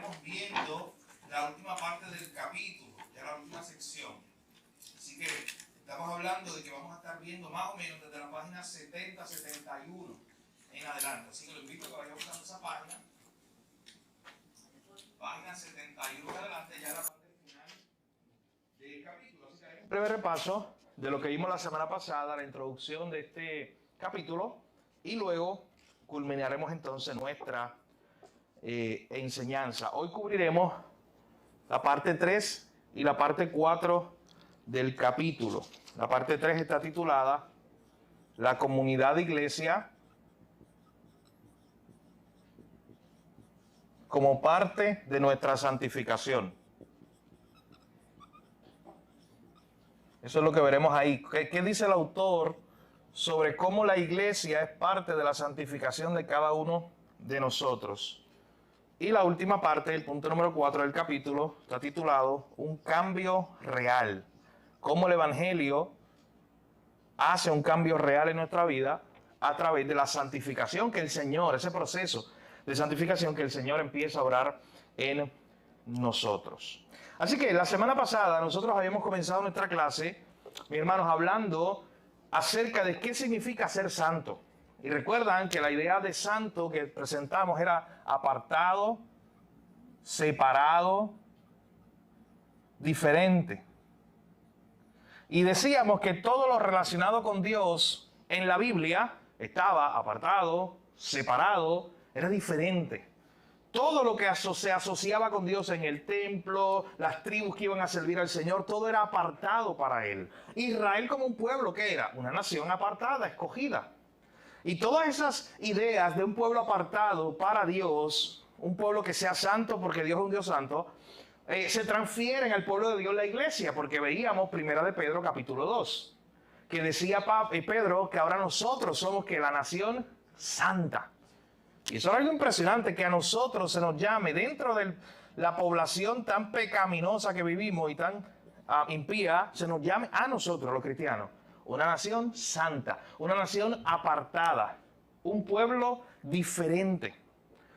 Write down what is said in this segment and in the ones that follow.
estaríamos viendo la última parte del capítulo, ya la última sección. Así que estamos hablando de que vamos a estar viendo más o menos desde la página 70-71 en adelante. Así que lo invito a que vaya buscando esa página. Página 71 en adelante, ya la parte final del capítulo. Así que hay un breve repaso de lo que vimos la semana pasada, la introducción de este capítulo, y luego culminaremos entonces nuestra enseñanza. Hoy cubriremos la parte 3 y la parte 4 del capítulo. La parte 3 está titulada La comunidad de iglesia como parte de nuestra santificación. Eso es lo que veremos ahí. ¿Qué dice el autor sobre cómo la iglesia es parte de la santificación de cada uno de nosotros? Y la última parte, el punto número 4 del capítulo, está titulado Un cambio real. Cómo el Evangelio hace un cambio real en nuestra vida a través de la santificación que el Señor, ese proceso de santificación que el Señor empieza a obrar en nosotros. Así que la semana pasada nosotros habíamos comenzado nuestra clase, mis hermanos, hablando acerca de qué significa ser santo. Y recuerdan que la idea de santo que presentamos era apartado, separado, diferente. Y decíamos que todo lo relacionado con Dios en la Biblia estaba apartado, separado, era diferente. Todo lo que se asociaba con Dios en el templo, las tribus que iban a servir al Señor, todo era apartado para Él. Israel como un pueblo, ¿qué era? Una nación apartada, escogida. Y todas esas ideas de un pueblo apartado para Dios, un pueblo que sea santo porque Dios es un Dios santo, se transfieren al pueblo de Dios, la iglesia, porque veíamos Primera de Pedro capítulo 2, que decía Pedro que ahora nosotros somos que la nación santa. Y eso es algo impresionante, que a nosotros se nos llame, dentro de la población tan pecaminosa que vivimos y tan impía, se nos llame a nosotros los cristianos, una nación santa, una nación apartada, un pueblo diferente,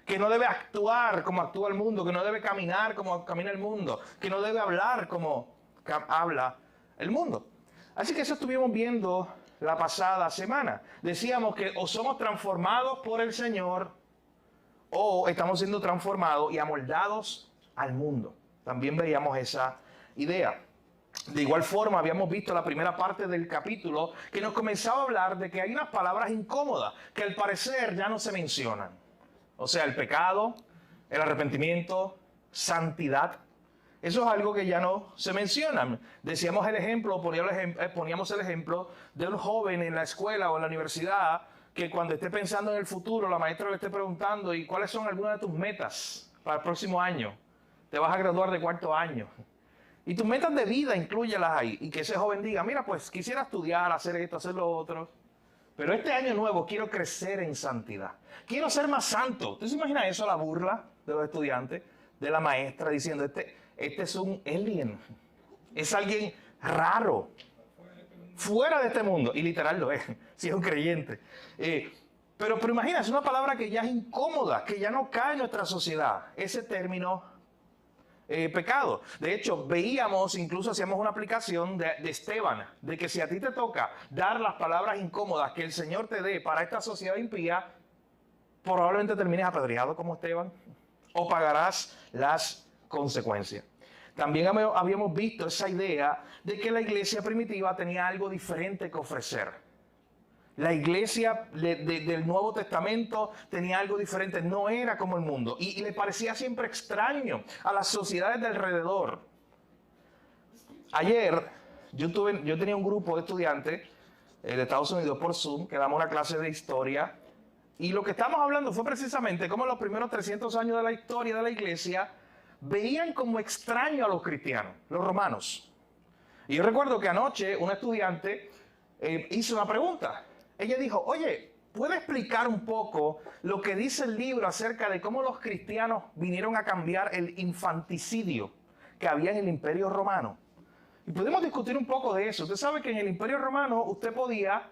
que no debe actuar como actúa el mundo, que no debe caminar como camina el mundo, que no debe hablar como habla el mundo. Así que eso estuvimos viendo la pasada semana. Decíamos que o somos transformados por el Señor o estamos siendo transformados y amoldados al mundo. También veíamos esa idea. De igual forma, habíamos visto la primera parte del capítulo que nos comenzaba a hablar de que hay unas palabras incómodas que al parecer ya no se mencionan. O sea, el pecado, el arrepentimiento, santidad. Eso es algo que ya no se menciona. Decíamos el ejemplo, poníamos el ejemplo de un joven en la escuela o en la universidad que cuando esté pensando en el futuro, la maestra le esté preguntando, ¿y cuáles son algunas de tus metas para el próximo año? Te vas a graduar de cuarto año. Y tus metas de vida, inclúyelas ahí. Y que ese joven diga, mira, pues quisiera estudiar, hacer esto, hacer lo otro. Pero este año nuevo quiero crecer en santidad. Quiero ser más santo. ¿Usted se imagina eso, la burla de los estudiantes, de la maestra, diciendo, este es un alien. Es alguien raro. Fuera de este mundo. Y literal lo es, si es un creyente. Pero imagina, es una palabra que ya es incómoda, que ya no cae en nuestra sociedad. Ese término pecado. De hecho, veíamos, incluso hacíamos una aplicación de Esteban, de que si a ti te toca dar las palabras incómodas que el Señor te dé para esta sociedad impía, probablemente termines apedreado como Esteban, o pagarás las consecuencias. También habíamos visto esa idea de que la iglesia primitiva tenía algo diferente que ofrecer. La iglesia del Nuevo Testamento tenía algo diferente, no era como el mundo. Y le parecía siempre extraño a las sociedades de alrededor. Ayer yo tenía un grupo de estudiantes de Estados Unidos por Zoom, que damos una clase de historia. Y lo que estamos hablando fue precisamente cómo en los primeros 300 años de la historia de la iglesia veían como extraño a los cristianos, los romanos. Y yo recuerdo que anoche una estudiante hizo una pregunta. Ella dijo, oye, ¿puede explicar un poco lo que dice el libro acerca de cómo los cristianos vinieron a cambiar el infanticidio que había en el Imperio Romano? Y podemos discutir un poco de eso. Usted sabe que en el Imperio Romano usted podía,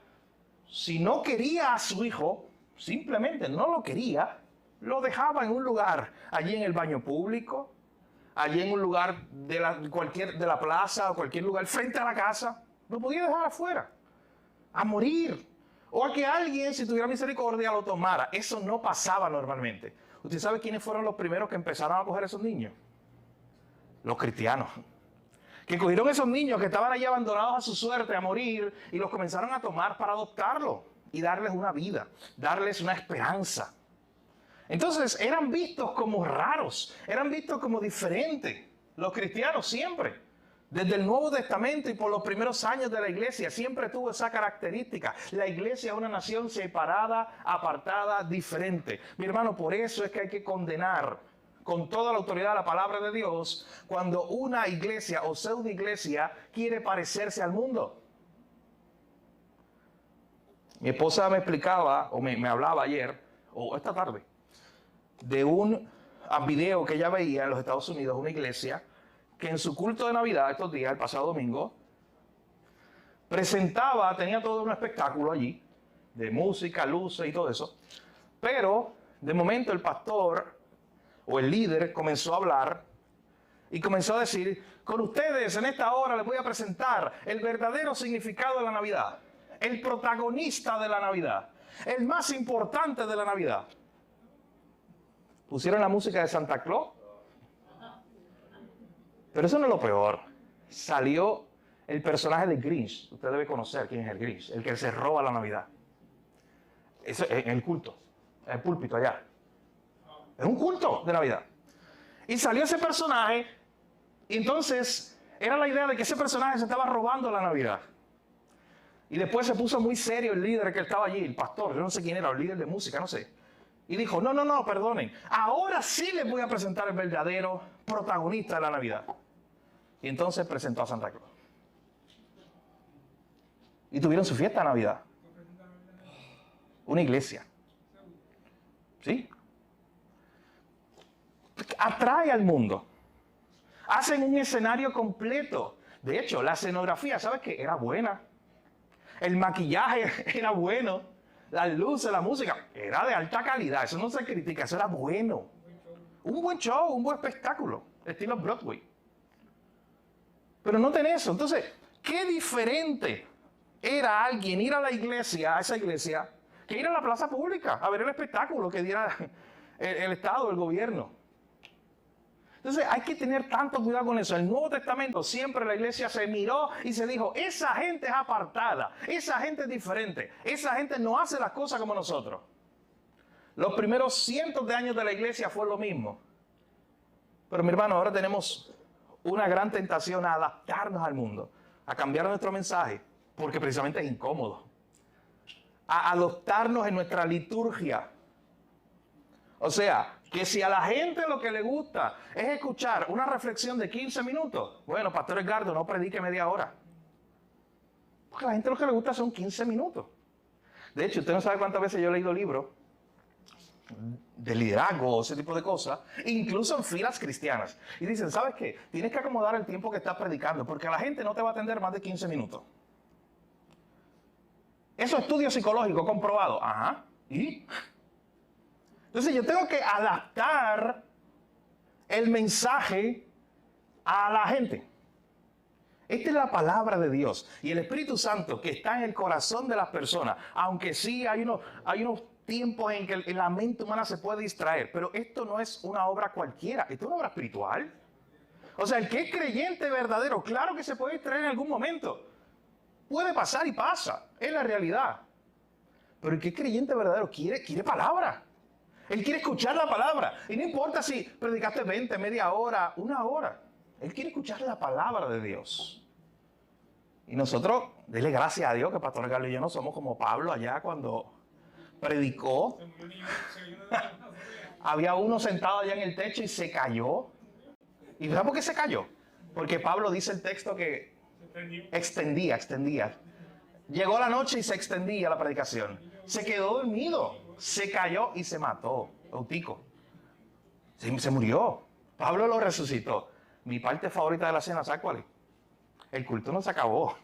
si no quería a su hijo, simplemente no lo quería, Lo dejaba en un lugar, allí en el baño público, allí en un lugar de la plaza o cualquier lugar frente a la casa. Lo podía dejar afuera, a morir. O a que alguien, si tuviera misericordia, lo tomara. Eso no pasaba normalmente. ¿Usted sabe quiénes fueron los primeros que empezaron a coger esos niños? Los cristianos. Que cogieron esos niños que estaban allí abandonados a su suerte, a morir, y los comenzaron a tomar para adoptarlos y darles una vida, darles una esperanza. Entonces eran vistos como raros, eran vistos como diferentes. Los cristianos siempre, desde el Nuevo Testamento y por los primeros años de la iglesia, siempre tuvo esa característica. La iglesia es una nación separada, apartada, diferente. Mi hermano, por eso es que hay que condenar con toda la autoridad de la palabra de Dios cuando una iglesia o pseudo iglesia quiere parecerse al mundo. Mi esposa me explicaba, o me hablaba ayer, o esta tarde, de un video que ella veía en los Estados Unidos, una iglesia, que en su culto de Navidad, estos días, el pasado domingo, tenía todo un espectáculo allí, de música, luces y todo eso, pero de momento el pastor o el líder comenzó a hablar y comenzó a decir: con ustedes en esta hora les voy a presentar el verdadero significado de la Navidad, el protagonista de la Navidad, el más importante de la Navidad. Pusieron la música de Santa Claus. Pero eso no es lo peor. Salió el personaje de Grinch. Usted debe conocer quién es el Grinch, el que se roba la Navidad. Eso es en el culto, en el púlpito allá. Es un culto de Navidad. Y salió ese personaje, y entonces era la idea de que ese personaje se estaba robando la Navidad. Y después se puso muy serio el líder que estaba allí, el pastor, yo no sé quién era, el líder de música, no sé. Y dijo: no, perdonen, ahora sí les voy a presentar el verdadero protagonista de la Navidad. Y entonces presentó a Santa Claus. Y tuvieron su fiesta de Navidad. Una iglesia. ¿Sí? Atrae al mundo. Hacen un escenario completo. De hecho, la escenografía, ¿sabes qué? Era buena. El maquillaje era bueno. Las luces, la música, era de alta calidad. Eso no se critica, eso era bueno. Un buen show, un buen espectáculo, estilo Broadway. Pero noten eso. Entonces, qué diferente era alguien ir a la iglesia, a esa iglesia, que ir a la plaza pública a ver el espectáculo que diera el Estado, el gobierno. Entonces hay que tener tanto cuidado con eso. En el Nuevo Testamento siempre la iglesia se miró y se dijo: esa gente es apartada, esa gente es diferente, esa gente no hace las cosas como nosotros. Los primeros cientos de años de la iglesia fue lo mismo. Pero mi hermano, ahora tenemos una gran tentación a adaptarnos al mundo, a cambiar nuestro mensaje, porque precisamente es incómodo. A adoptarnos en nuestra liturgia. O sea, que si a la gente lo que le gusta es escuchar una reflexión de 15 minutos, bueno, Pastor Edgardo, no predique media hora. Porque a la gente lo que le gusta son 15 minutos. De hecho, usted no sabe cuántas veces yo he leído libros de liderazgo, ese tipo de cosas, incluso en filas cristianas. Y dicen: ¿sabes qué? Tienes que acomodar el tiempo que estás predicando, porque a la gente no te va a atender más de 15 minutos. Eso es estudio psicológico comprobado. Ajá. ¿Y? Entonces yo tengo que adaptar el mensaje a la gente. Esta es la palabra de Dios. Y el Espíritu Santo que está en el corazón de las personas, aunque sí hay unos tiempos en que la mente humana se puede distraer, pero esto no es una obra cualquiera, esto es una obra espiritual. O sea, el que es creyente verdadero, claro que se puede distraer en algún momento. Puede pasar y pasa, es la realidad. Pero el que es creyente verdadero quiere palabra. Él quiere escuchar la palabra. Y no importa si predicaste 20, media hora, una hora. Él quiere escuchar la palabra de Dios. Y nosotros, dele gracias a Dios que Pastor Carlos y yo no somos como Pablo allá cuando predicó. Había uno sentado allá en el techo y se cayó. ¿Y sabes por qué se cayó? Porque Pablo dice el texto que extendía. Llegó la noche y se extendía la predicación. Se quedó dormido. Se cayó y se mató. Eutico. Se murió. Pablo lo resucitó. Mi parte favorita de la cena, ¿sabes cuál es? El culto no se acabó.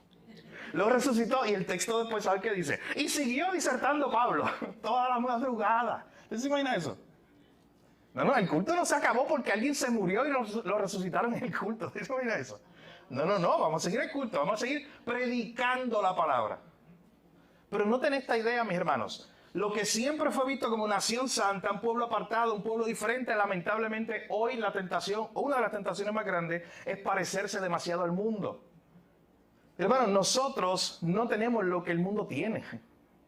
Lo resucitó y el texto después, ¿sabe qué dice? Y siguió disertando Pablo toda la madrugada. ¿Usted se imagina eso? No, no, el culto no se acabó porque alguien se murió y lo resucitaron en el culto. Mira eso. No, no, no, vamos a seguir el culto, vamos a seguir predicando la palabra. Pero no ten esta idea, mis hermanos. Lo que siempre fue visto como nación santa, un pueblo apartado, un pueblo diferente, lamentablemente hoy la tentación, o una de las tentaciones más grandes, es parecerse demasiado al mundo. Hermanos, nosotros no tenemos lo que el mundo tiene.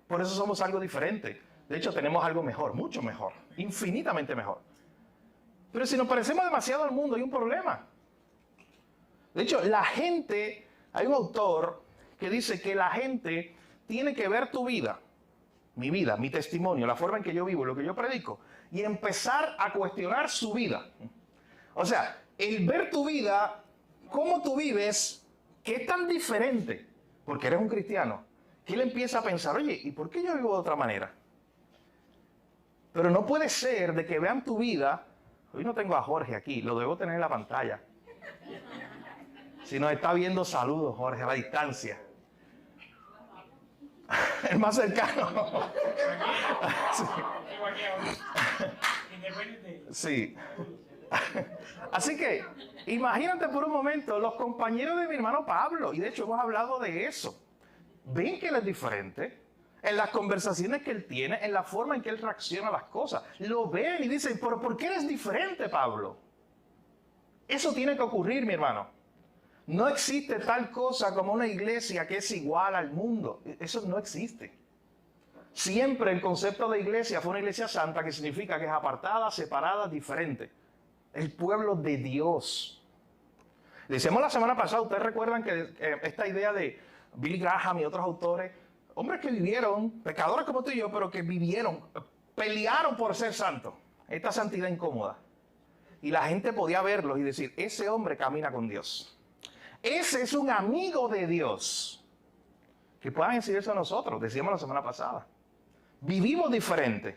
Por eso somos algo diferente. De hecho, tenemos algo mejor, mucho mejor, infinitamente mejor. Pero si nos parecemos demasiado al mundo, hay un problema. De hecho, la gente, hay un autor que dice que la gente tiene que ver tu vida, mi testimonio, la forma en que yo vivo, lo que yo predico, y empezar a cuestionar su vida. O sea, el ver tu vida, cómo tú vives, que es tan diferente, porque eres un cristiano, que él empieza a pensar, oye, ¿y por qué yo vivo de otra manera? Pero no puede ser de que vean tu vida. Hoy no tengo a Jorge aquí, lo debo tener en la pantalla. Si nos está viendo, saludos, Jorge, a la distancia. El más cercano. Sí. Así que, imagínate por un momento, los compañeros de mi hermano Pablo, y de hecho hemos hablado de eso. Ven que él es diferente en las conversaciones que él tiene, en la forma en que él reacciona a las cosas. Lo ven y dicen, ¿pero por qué eres diferente, Pablo? Eso tiene que ocurrir, mi hermano. No existe tal cosa como una iglesia que es igual al mundo. Eso no existe. Siempre el concepto de iglesia fue una iglesia santa, que significa que es apartada, separada, diferente. El pueblo de Dios. Decíamos la semana pasada, ustedes recuerdan que esta idea de Billy Graham y otros autores, hombres que vivieron, pecadores como tú y yo, pero que vivieron, pelearon por ser santos. Esta santidad incómoda. Y la gente podía verlos y decir, ese hombre camina con Dios. Ese es un amigo de Dios. Que puedan decir eso a nosotros, decíamos la semana pasada. Vivimos diferente.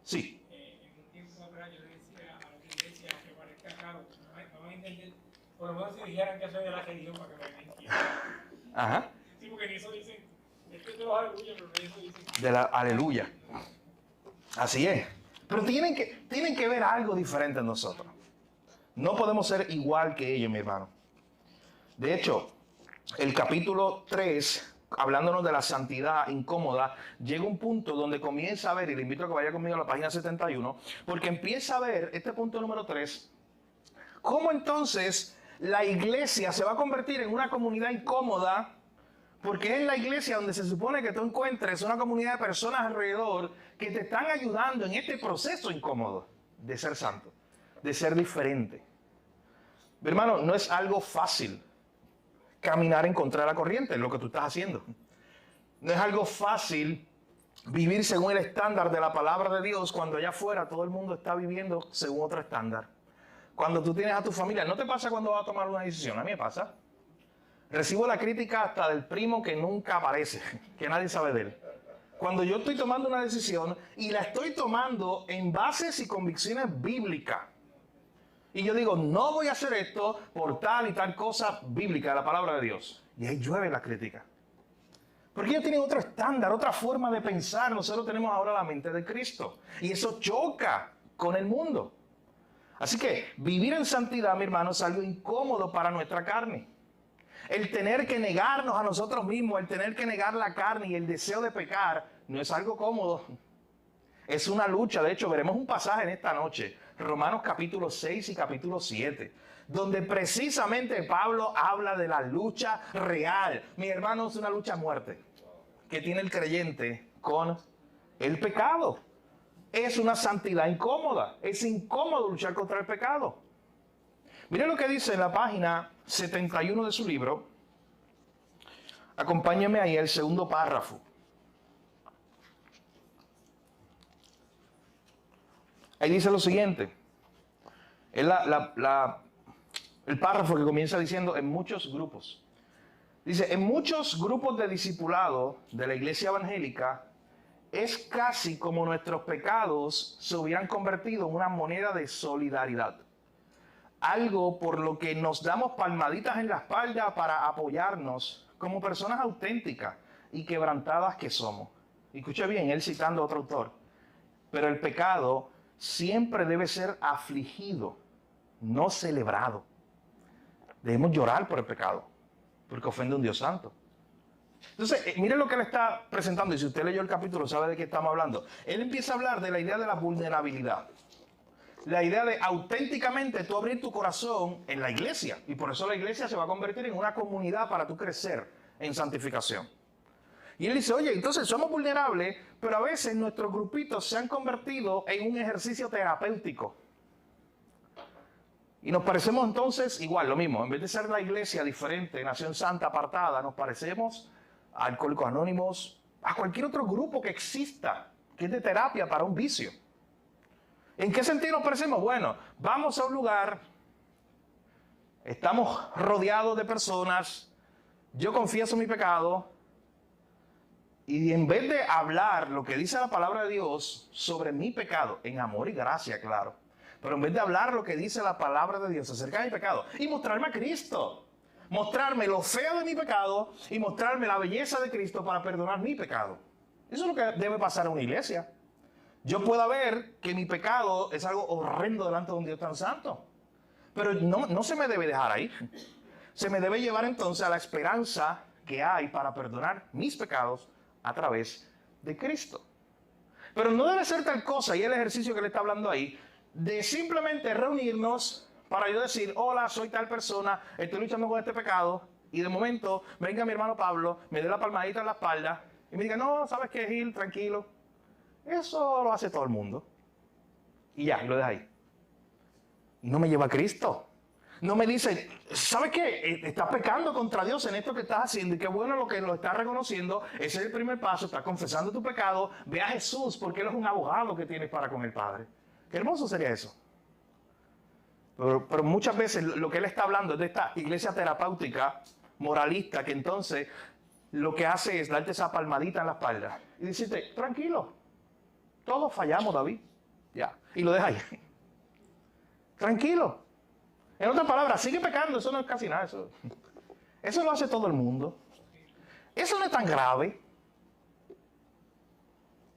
Sí. En un tiempo atrás yo le decía a la iglesia que parezca raro, no van a entender, por lo menos si dijeran que soy de la religión para que me entiendan. Ajá. Sí, porque ni eso dicen, es que de los aleluya, pero ni eso dicen. De la aleluya. Así es. Pero tienen que ver algo diferente en nosotros. No podemos ser igual que ellos, mi hermano. De hecho, el capítulo 3, hablándonos de la santidad incómoda, llega un punto donde comienza a ver, y le invito a que vaya conmigo a la página 71, porque empieza a ver, este punto número 3, cómo entonces la iglesia se va a convertir en una comunidad incómoda, porque es en la iglesia donde se supone que tú encuentres una comunidad de personas alrededor que te están ayudando en este proceso incómodo de ser santo, de ser diferente. Mi hermano, no es algo fácil caminar en contra de la corriente, es lo que tú estás haciendo. No es algo fácil vivir según el estándar de la palabra de Dios cuando allá afuera todo el mundo está viviendo según otro estándar. Cuando tú tienes a tu familia, ¿no te pasa cuando vas a tomar una decisión? A mí me pasa. Recibo la crítica hasta del primo que nunca aparece, que nadie sabe de él. Cuando yo estoy tomando una decisión y la estoy tomando en bases y convicciones bíblicas, y yo digo, no voy a hacer esto por tal y tal cosa bíblica de la palabra de Dios. Y ahí llueve la crítica. Porque ellos tienen otro estándar, otra forma de pensar. Nosotros tenemos ahora la mente de Cristo. Y eso choca con el mundo. Así que vivir en santidad, mi hermano, es algo incómodo para nuestra carne. El tener que negarnos a nosotros mismos, el tener que negar la carne y el deseo de pecar, no es algo cómodo. Es una lucha. De hecho, veremos un pasaje en esta noche, Romanos capítulo 6 y capítulo 7, donde precisamente Pablo habla de la lucha real. Mi hermano, es una lucha a muerte que tiene el creyente con el pecado. Es una santidad incómoda. Es incómodo luchar contra el pecado. Miren lo que dice en la página 71 de su libro. Acompáñenme ahí al segundo párrafo. Ahí dice lo siguiente. Es el párrafo que comienza diciendo en muchos grupos. Dice, en muchos grupos de discipulado de la iglesia evangélica, es casi como nuestros pecados se hubieran convertido en una moneda de solidaridad. Algo por lo que nos damos palmaditas en la espalda para apoyarnos como personas auténticas y quebrantadas que somos. Y escuche bien, él citando a otro autor. Pero el pecado siempre debe ser afligido, no celebrado. Debemos llorar por el pecado, porque ofende a un Dios santo. Entonces, miren lo que él está presentando, y si usted leyó el capítulo sabe de qué estamos hablando. Él empieza a hablar de la idea de la vulnerabilidad. La idea de auténticamente tú abrir tu corazón en la iglesia. Y por eso la iglesia se va a convertir en una comunidad para tú crecer en santificación. Y él dice, oye, entonces somos vulnerables, pero a veces nuestros grupitos se han convertido en un ejercicio terapéutico. Y nos parecemos entonces igual, lo mismo. En vez de ser la iglesia diferente, nación santa, apartada, nos parecemos a Alcohólicos Anónimos, a cualquier otro grupo que exista, que es de terapia para un vicio. ¿En qué sentido nos parecemos? Bueno, vamos a un lugar, estamos rodeados de personas, yo confieso mi pecado, y en vez de hablar lo que dice la palabra de Dios sobre mi pecado, en amor y gracia, claro, pero en vez de hablar lo que dice la palabra de Dios acerca de mi pecado y mostrarme a Cristo, mostrarme lo feo de mi pecado y mostrarme la belleza de Cristo para perdonar mi pecado. Eso es lo que debe pasar en una iglesia. Yo puedo ver que mi pecado es algo horrendo delante de un Dios tan santo, pero no se me debe dejar ahí. Se me debe llevar entonces a la esperanza que hay para perdonar mis pecados a través de Cristo. Pero no debe ser tal cosa, y el ejercicio que le está hablando ahí, de simplemente reunirnos para yo decir, hola, soy tal persona, estoy luchando con este pecado, y de momento venga mi hermano Pablo, me dé la palmadita en la espalda, y me diga, no, ¿sabes qué, Gil? Tranquilo. Eso lo hace todo el mundo. Y ya, lo deja ahí. Y no me lleva a Cristo. No me dice, ¿sabes qué? Estás pecando contra Dios en esto que estás haciendo, y qué bueno lo que lo estás reconociendo. Ese es el primer paso, estás confesando tu pecado. Ve a Jesús, porque Él es un abogado que tienes para con el Padre. Qué hermoso sería eso. Pero muchas veces lo que él está hablando es de esta iglesia terapéutica, moralista, que entonces lo que hace es darte esa palmadita en la espalda y decirte, tranquilo, todos fallamos, David. Ya, y lo deja ahí. Tranquilo. En otras palabras, sigue pecando, eso no es casi nada. Eso lo hace todo el mundo. Eso no es tan grave.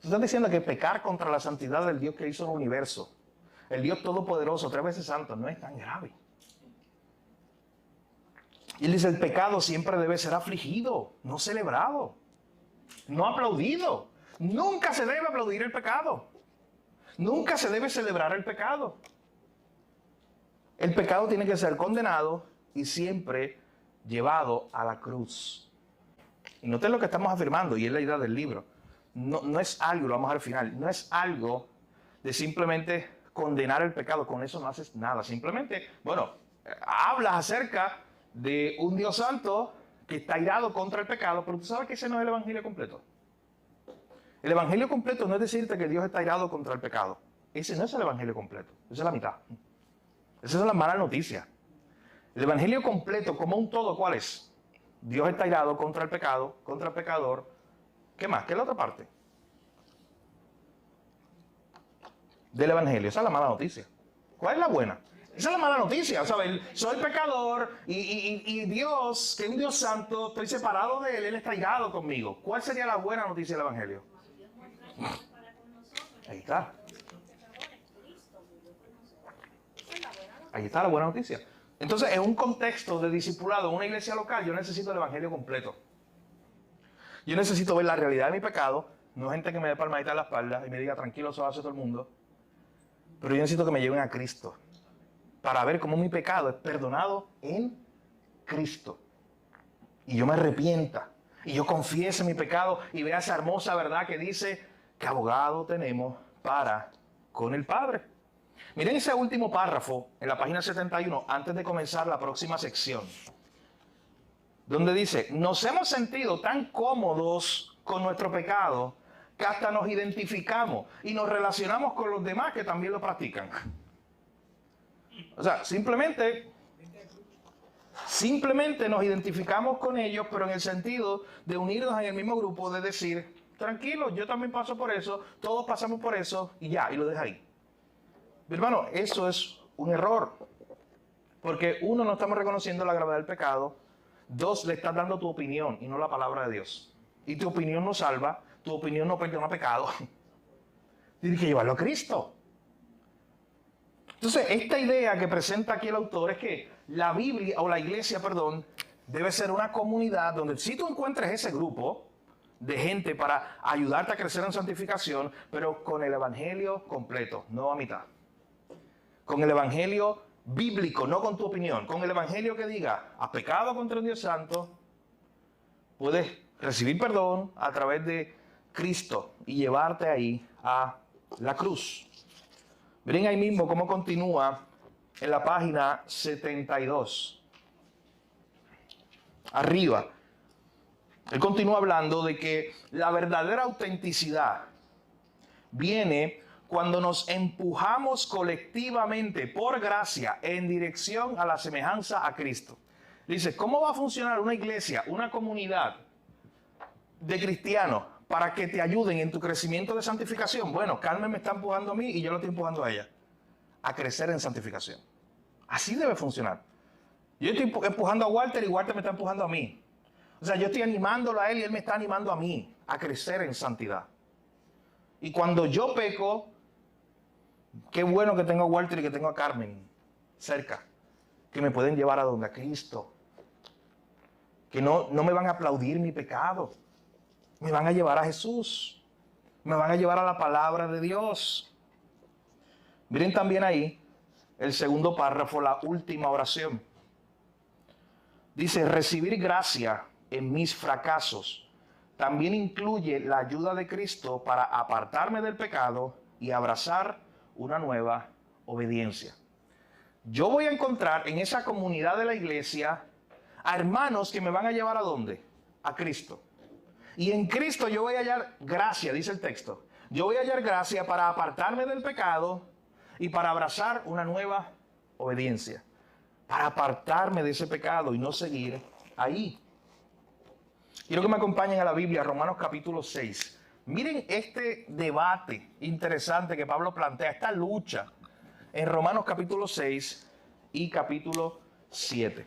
Están diciendo que pecar contra la santidad del Dios que hizo el universo, el Dios todopoderoso, 3 veces santo, no es tan grave. Y él dice, el pecado siempre debe ser afligido, no celebrado, no aplaudido. Nunca se debe aplaudir el pecado. Nunca se debe celebrar el pecado. El pecado tiene que ser condenado y siempre llevado a la cruz. Y noten lo que estamos afirmando, y es la idea del libro. No es algo, lo vamos a ver al final, no es algo de simplemente condenar el pecado, con eso no haces nada. Simplemente, bueno, hablas acerca de un Dios santo que está irado contra el pecado, pero tú sabes que ese no es el evangelio completo. El evangelio completo no es decirte que Dios está irado contra el pecado. Ese no es el evangelio completo, esa es la mitad. Esa es la mala noticia. El evangelio completo, como un todo, ¿cuál es? Dios está irado contra el pecado, contra el pecador. ¿Qué más? ¿Qué es la otra parte del evangelio? Esa es la mala noticia. ¿Cuál es la buena? Esa es la mala noticia. ¿Sabes? Soy pecador y Dios, que es un Dios santo, estoy separado de Él está irado conmigo. ¿Cuál sería la buena noticia del evangelio? Ahí está. Ahí está la buena noticia. Entonces, en un contexto de discipulado, en una iglesia local, yo necesito el evangelio completo. Yo necesito ver la realidad de mi pecado, no gente que me dé palmadita en la espalda y me diga, tranquilo, eso hace todo el mundo. Pero yo necesito que me lleven a Cristo para ver cómo mi pecado es perdonado en Cristo. Y yo me arrepienta y yo confiese mi pecado y vea esa hermosa verdad que dice que abogado tenemos para con el Padre. Miren ese último párrafo en la página 71 antes de comenzar la próxima sección, donde dice, nos hemos sentido tan cómodos con nuestro pecado que hasta nos identificamos y nos relacionamos con los demás que también lo practican. O sea, simplemente nos identificamos con ellos, pero en el sentido de unirnos en el mismo grupo, de decir, tranquilo, yo también paso por eso, todos pasamos por eso, y ya, y lo deja ahí. Mi hermano, eso es un error, porque uno, no estamos reconociendo la gravedad del pecado. 2, le estás dando tu opinión y no la palabra de Dios. Y tu opinión no salva, tu opinión no perdona pecado. Tienes que llevarlo a Cristo. Entonces, esta idea que presenta aquí el autor es que la Biblia, o la iglesia, perdón, debe ser una comunidad donde si tú encuentres ese grupo de gente para ayudarte a crecer en santificación, pero con el evangelio completo, no a mitad. Con el evangelio bíblico, no con tu opinión. Con el evangelio que diga, has pecado contra un Dios santo, puedes recibir perdón a través de Cristo y llevarte ahí a la cruz. Miren ahí mismo cómo continúa en la página 72. Arriba. Él continúa hablando de que la verdadera autenticidad viene cuando nos empujamos colectivamente por gracia en dirección a la semejanza a Cristo. Dice, ¿cómo va a funcionar una iglesia, una comunidad de cristianos para que te ayuden en tu crecimiento de santificación? Bueno, Carmen me está empujando a mí y yo lo estoy empujando a ella a crecer en santificación. Así debe funcionar. Yo estoy empujando a Walter y Walter me está empujando a mí. O sea, yo estoy animándolo a él y él me está animando a mí a crecer en santidad. Y cuando yo peco, qué bueno que tengo a Walter y que tengo a Carmen cerca, que me pueden llevar a donde, a Cristo. Que no me van a aplaudir mi pecado. Me van a llevar a Jesús. Me van a llevar a la palabra de Dios. Miren también ahí el segundo párrafo, la última oración. Dice, recibir gracia en mis fracasos también incluye la ayuda de Cristo para apartarme del pecado y abrazar una nueva obediencia. Yo voy a encontrar en esa comunidad de la iglesia a hermanos que me van a llevar ¿a dónde? A Cristo. Y en Cristo yo voy a hallar gracia, dice el texto. Yo voy a hallar gracia para apartarme del pecado y para abrazar una nueva obediencia. Para apartarme de ese pecado y no seguir ahí. Quiero que me acompañen a la Biblia, Romanos capítulo 6. Miren este debate interesante que Pablo plantea, esta lucha en Romanos capítulo 6 y capítulo 7.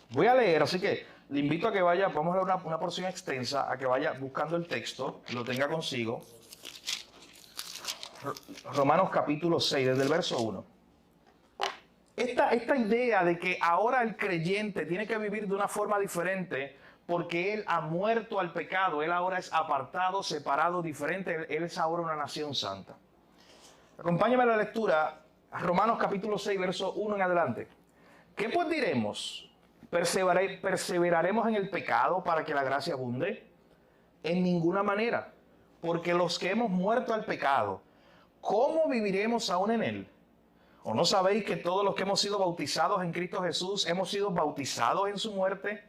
Voy a leer, así que le invito a que vaya, vamos a leer una porción extensa, a que vaya buscando el texto, lo tenga consigo. Romanos capítulo 6, desde el verso 1. Esta idea de que ahora el creyente tiene que vivir de una forma diferente porque él ha muerto al pecado, él ahora es apartado, separado, diferente, él es ahora una nación santa. Acompáñame a la lectura, Romanos capítulo 6, verso 1 en adelante. ¿Qué pues diremos? ¿Perseveraremos en el pecado para que la gracia abunde? En ninguna manera, porque los que hemos muerto al pecado, ¿cómo viviremos aún en él? ¿O no sabéis que todos los que hemos sido bautizados en Cristo Jesús hemos sido bautizados en su muerte?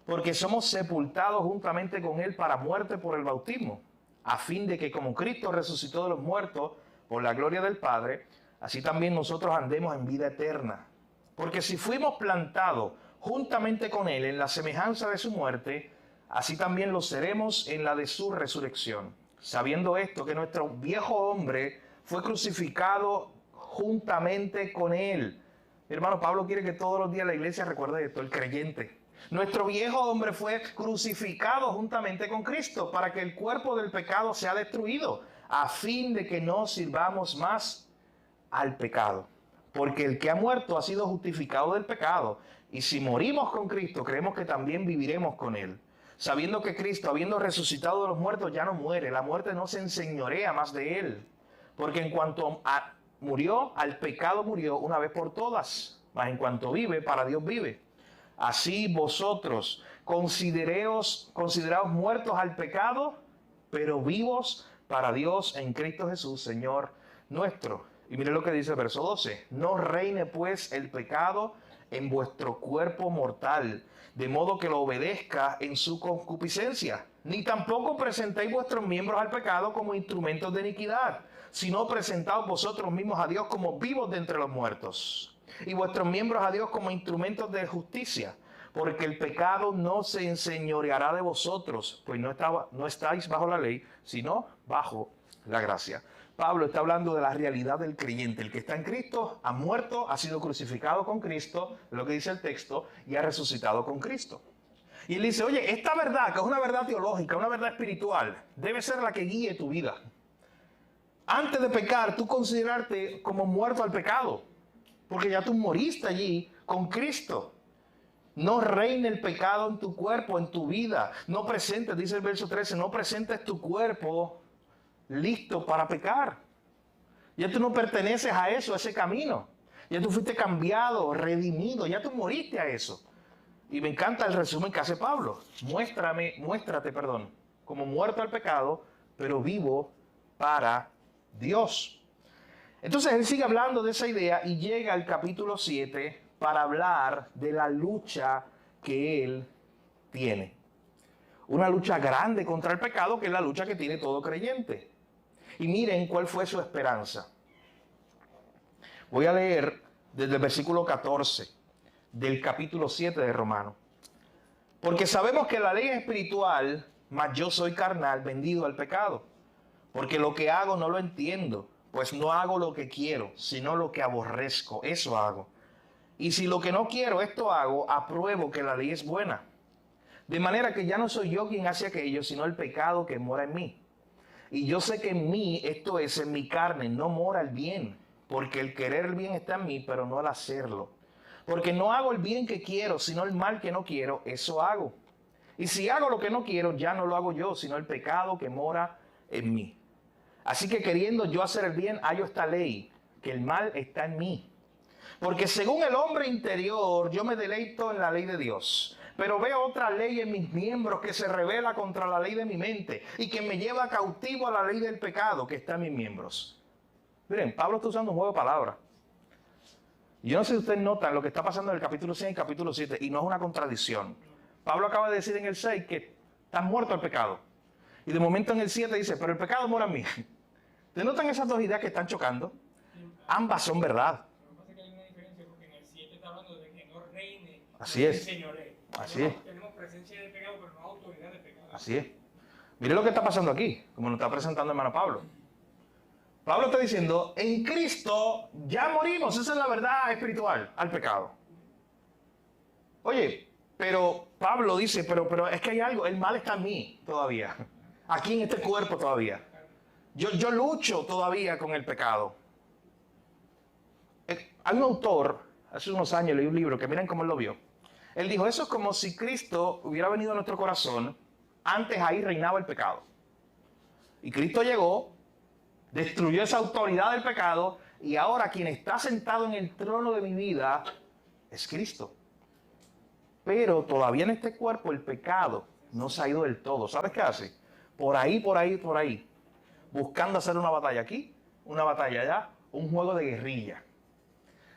Porque somos sepultados juntamente con él para muerte por el bautismo, a fin de que como Cristo resucitó de los muertos por la gloria del Padre, así también nosotros andemos en vida eterna. Porque si fuimos plantados juntamente con él en la semejanza de su muerte, así también lo seremos en la de su resurrección. Sabiendo esto, que nuestro viejo hombre fue crucificado juntamente con él. Mi hermano Pablo quiere que todos los días la iglesia recuerde esto, el creyente. Nuestro viejo hombre fue crucificado juntamente con Cristo para que el cuerpo del pecado sea destruido, a fin de que no sirvamos más al pecado. Porque el que ha muerto ha sido justificado del pecado. Y si morimos con Cristo, creemos que también viviremos con él. Sabiendo que Cristo, habiendo resucitado de los muertos, ya no muere. La muerte no se enseñorea más de él. Porque en cuanto murió, al pecado murió una vez por todas. Mas en cuanto vive, para Dios vive. Así vosotros, consideraos muertos al pecado, pero vivos para Dios en Cristo Jesús, Señor nuestro. Y miren lo que dice el verso 12. No reine pues el pecado en vuestro cuerpo mortal, de modo que lo obedezca en su concupiscencia. Ni tampoco presentéis vuestros miembros al pecado como instrumentos de iniquidad, sino presentaos vosotros mismos a Dios como vivos de entre los muertos, y vuestros miembros a Dios como instrumentos de justicia, porque el pecado no se enseñoreará de vosotros, pues no estáis bajo la ley, sino bajo la gracia. Pablo está hablando de la realidad del creyente. El que está en Cristo ha muerto, ha sido crucificado con Cristo, es lo que dice el texto, y ha resucitado con Cristo. Y él dice, oye, esta verdad, que es una verdad teológica, una verdad espiritual, debe ser la que guíe tu vida. antes de pecar, tú considerarte como muerto al pecado, porque ya tú moriste allí con Cristo. No reine el pecado en tu cuerpo, en tu vida. No presentes, dice el verso 13, no presentes tu cuerpo listo para pecar. Ya tú no perteneces a eso, a ese camino. Ya tú fuiste cambiado, redimido, ya tú moriste a eso. Y me encanta el resumen que hace Pablo. Muéstrate, como muerto al pecado, pero vivo para Dios. Entonces él sigue hablando de esa idea y llega al capítulo 7 para hablar de la lucha que él tiene. Una lucha grande contra el pecado, que es la lucha que tiene todo creyente. Y miren cuál fue su esperanza. Voy a leer desde el versículo 14 del capítulo 7 de Romanos. Porque sabemos que la ley es espiritual, mas yo soy carnal, vendido al pecado. Porque lo que hago no lo entiendo, pues no hago lo que quiero, sino lo que aborrezco, eso hago. Y si lo que no quiero, esto hago, apruebo que la ley es buena. De manera que ya no soy yo quien hace aquello, sino el pecado que mora en mí. Y yo sé que en mí, esto es, en mi carne, no mora el bien, porque el querer el bien está en mí, pero no el hacerlo. Porque no hago el bien que quiero, sino el mal que no quiero, eso hago. Y si hago lo que no quiero, ya no lo hago yo, sino el pecado que mora en mí. Así que queriendo yo hacer el bien, hallo esta ley, que el mal está en mí. Porque según el hombre interior, yo me deleito en la ley de Dios. Pero veo otra ley en mis miembros que se revela contra la ley de mi mente y que me lleva cautivo a la ley del pecado que está en mis miembros. Miren, Pablo está usando un juego de palabras. Yo no sé si ustedes notan lo que está pasando en el capítulo 6 y el capítulo 7, y no es una contradicción. Pablo acaba de decir en el 6 que estás muerto al pecado. Y de momento en el 7 dice, pero el pecado mora en mí. ¿Ustedes notan esas dos ideas que están chocando? Ambas son verdad. Lo que pasa es que hay una diferencia porque en el 7 está hablando de que no reine. Así es. Señoré. Así es. Tenemos presencia de pecado, pero no autoridad de pecado. Así es. Mire lo que está pasando aquí, como nos está presentando hermano Pablo. Pablo está diciendo, en Cristo ya morimos, esa es la verdad espiritual, al pecado. Oye, pero Pablo dice, pero es que hay algo, el mal está en mí todavía, aquí en este cuerpo todavía. Yo lucho todavía con el pecado. Hay un autor, hace unos años leí un libro, que miren cómo él lo vio. Él dijo, eso es como si Cristo hubiera venido a nuestro corazón, antes ahí reinaba el pecado. Y Cristo llegó, destruyó esa autoridad del pecado, y ahora quien está sentado en el trono de mi vida es Cristo. Pero todavía en este cuerpo el pecado no se ha ido del todo. ¿Sabes qué hace? Por ahí, buscando hacer una batalla aquí, una batalla allá, un juego de guerrilla.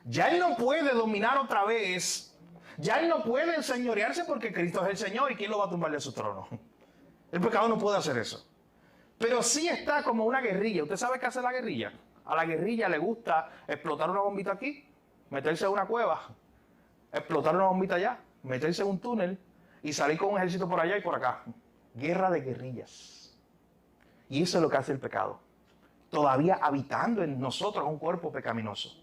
Ya él no puede dominar otra vez, ya él no puede enseñorearse porque Cristo es el Señor y ¿quién lo va a tumbar de su trono? El pecado no puede hacer eso. Pero sí está como una guerrilla. ¿Usted sabe qué hace la guerrilla? A la guerrilla le gusta explotar una bombita aquí, meterse en una cueva, explotar una bombita allá, meterse en un túnel y salir con un ejército por allá y por acá. Guerra de guerrillas. Y eso es lo que hace el pecado. Todavía habitando en nosotros un cuerpo pecaminoso.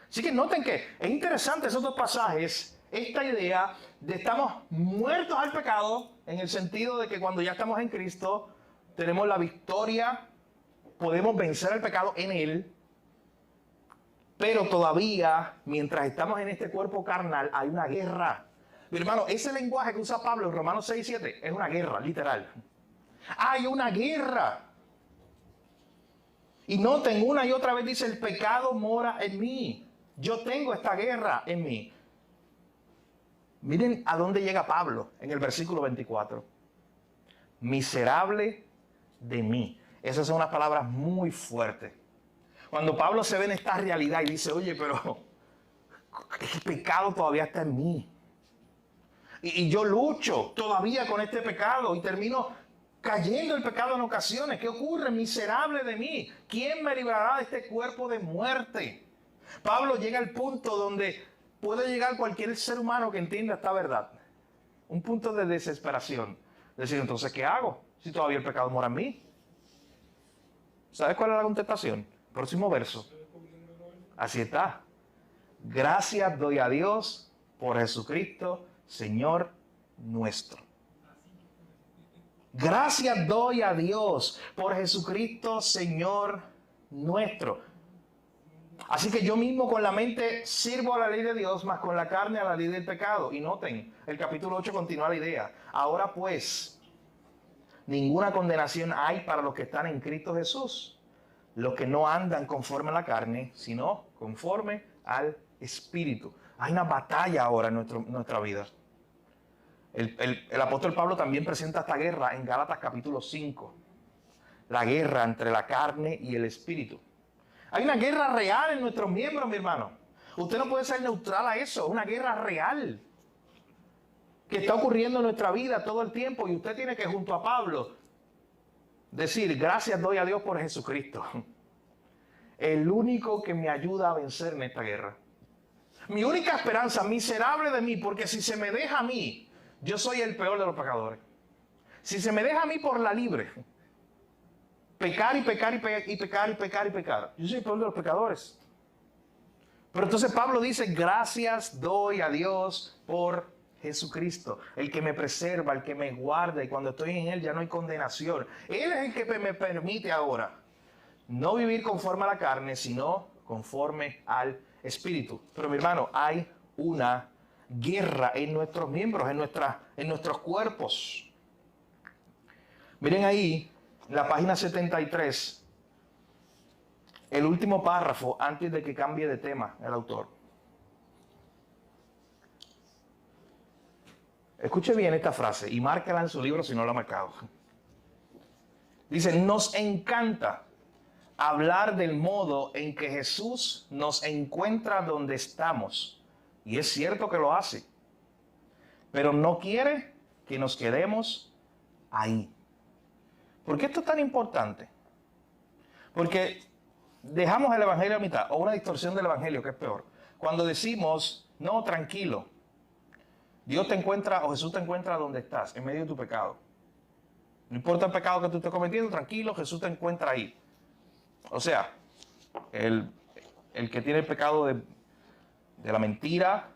Así que noten que es interesante esos dos pasajes, esta idea de estamos muertos al pecado, en el sentido de que cuando ya estamos en Cristo, tenemos la victoria, podemos vencer el pecado en Él, pero todavía, mientras estamos en este cuerpo carnal, hay una guerra. Mi hermano, ese lenguaje que usa Pablo en Romanos 6 y 7 es una guerra, literal. Hay una guerra. Y noten, una y otra vez dice, el pecado mora en mí. Yo tengo esta guerra en mí. Miren a dónde llega Pablo en el versículo 24. Miserable de mí. Esas son unas palabras muy fuertes. Cuando Pablo se ve en esta realidad y dice, oye, pero el pecado todavía está en mí. Y yo lucho todavía con este pecado y termino cayendo el pecado en ocasiones. ¿Qué ocurre? Miserable de mí. ¿Quién me librará de este cuerpo de muerte? Pablo llega al punto donde puede llegar cualquier ser humano que entienda esta verdad. Un punto de desesperación. Decir, entonces, ¿qué hago si todavía el pecado mora en mí? ¿Sabes cuál es la contestación? Próximo verso. Así está. Gracias doy a Dios por Jesucristo, Señor nuestro. Gracias doy a Dios por Jesucristo, Señor nuestro. Así que yo mismo con la mente sirvo a la ley de Dios, mas con la carne a la ley del pecado. Y noten, el capítulo 8 continúa la idea. Ahora pues, ninguna condenación hay para los que están en Cristo Jesús, los que no andan conforme a la carne, sino conforme al Espíritu. Hay una batalla ahora en nuestra vida. El apóstol Pablo también presenta esta guerra en Gálatas capítulo 5. La guerra entre la carne y el Espíritu. Hay una guerra real en nuestros miembros, mi hermano. Usted no puede ser neutral a eso. Una guerra real que está ocurriendo en nuestra vida todo el tiempo. Y usted tiene que, junto a Pablo, decir, gracias doy a Dios por Jesucristo. El único que me ayuda a vencer en esta guerra. Mi única esperanza, miserable de mí, porque si se me deja a mí, yo soy el peor de los pecadores. Si se me deja a mí por la libre, pecar y pecar y pecar y pecar y pecar y pecar, yo soy el peor de los pecadores. Pero entonces Pablo dice, gracias doy a Dios por Jesucristo, el que me preserva, el que me guarda, y cuando estoy en Él ya no hay condenación. Él es el que me permite ahora no vivir conforme a la carne, sino conforme al Espíritu. Pero mi hermano, hay una guerra en nuestros miembros, en nuestros cuerpos. Miren ahí, la página 73, el último párrafo antes de que cambie de tema el autor. Escuche bien esta frase y márcala en su libro si no la ha marcado. Dice, nos encanta hablar del modo en que Jesús nos encuentra donde estamos. Y es cierto que lo hace. Pero no quiere que nos quedemos ahí. ¿Por qué esto es tan importante? Porque dejamos el evangelio a mitad, o una distorsión del evangelio, que es peor. Cuando decimos, no, tranquilo, Dios te encuentra o Jesús te encuentra donde estás, en medio de tu pecado. No importa el pecado que tú estés cometiendo, tranquilo, Jesús te encuentra ahí. O sea, el que tiene el pecado de la mentira,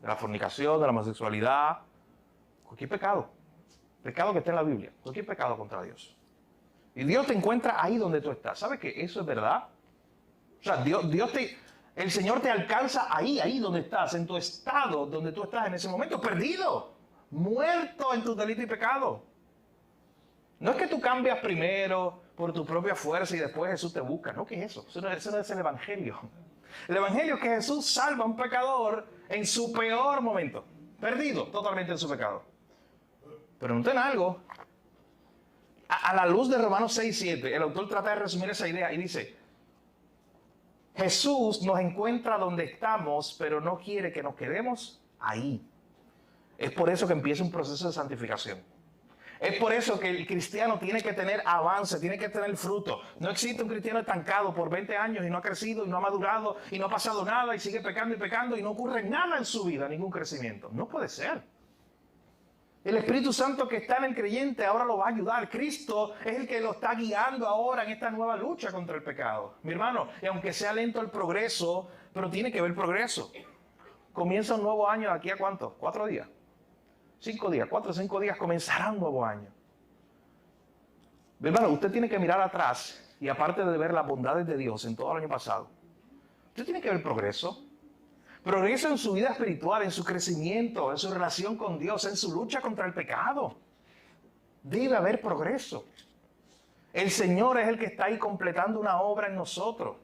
de la fornicación, de la homosexualidad, cualquier pecado que esté en la Biblia, cualquier pecado contra Dios. Y Dios te encuentra ahí donde tú estás. ¿Sabes que eso es verdad? O sea, el Señor te alcanza ahí donde estás, en tu estado donde tú estás en ese momento, perdido, muerto en tu delito y pecado. No es que tú cambias primero por tu propia fuerza y después Jesús te busca. No, ¿qué es eso? Eso no es el Evangelio. El Evangelio es que Jesús salva a un pecador en su peor momento, perdido totalmente en su pecado. Pero noten algo. A la luz de Romanos 6:7, el autor trata de resumir esa idea y dice, Jesús nos encuentra donde estamos, pero no quiere que nos quedemos ahí. Es por eso que empieza un proceso de santificación. Es por eso que el cristiano tiene que tener avance, tiene que tener fruto. No existe un cristiano estancado por 20 años y no ha crecido y no ha madurado y no ha pasado nada y sigue pecando y pecando y no ocurre nada en su vida, ningún crecimiento. No puede ser. El Espíritu Santo que está en el creyente ahora lo va a ayudar. Cristo es el que lo está guiando ahora en esta nueva lucha contra el pecado. Mi hermano, y aunque sea lento el progreso, pero tiene que haber progreso. Comienza un nuevo año de aquí a ¿cuánto? 4 días. 5 días, 4 o 5 días comenzará un nuevo año. Mi hermano, usted tiene que mirar atrás y aparte de ver las bondades de Dios en todo el año pasado, usted tiene que ver progreso. Progreso en su vida espiritual, en su crecimiento, en su relación con Dios, en su lucha contra el pecado. Debe haber progreso. El Señor es el que está ahí completando una obra en nosotros.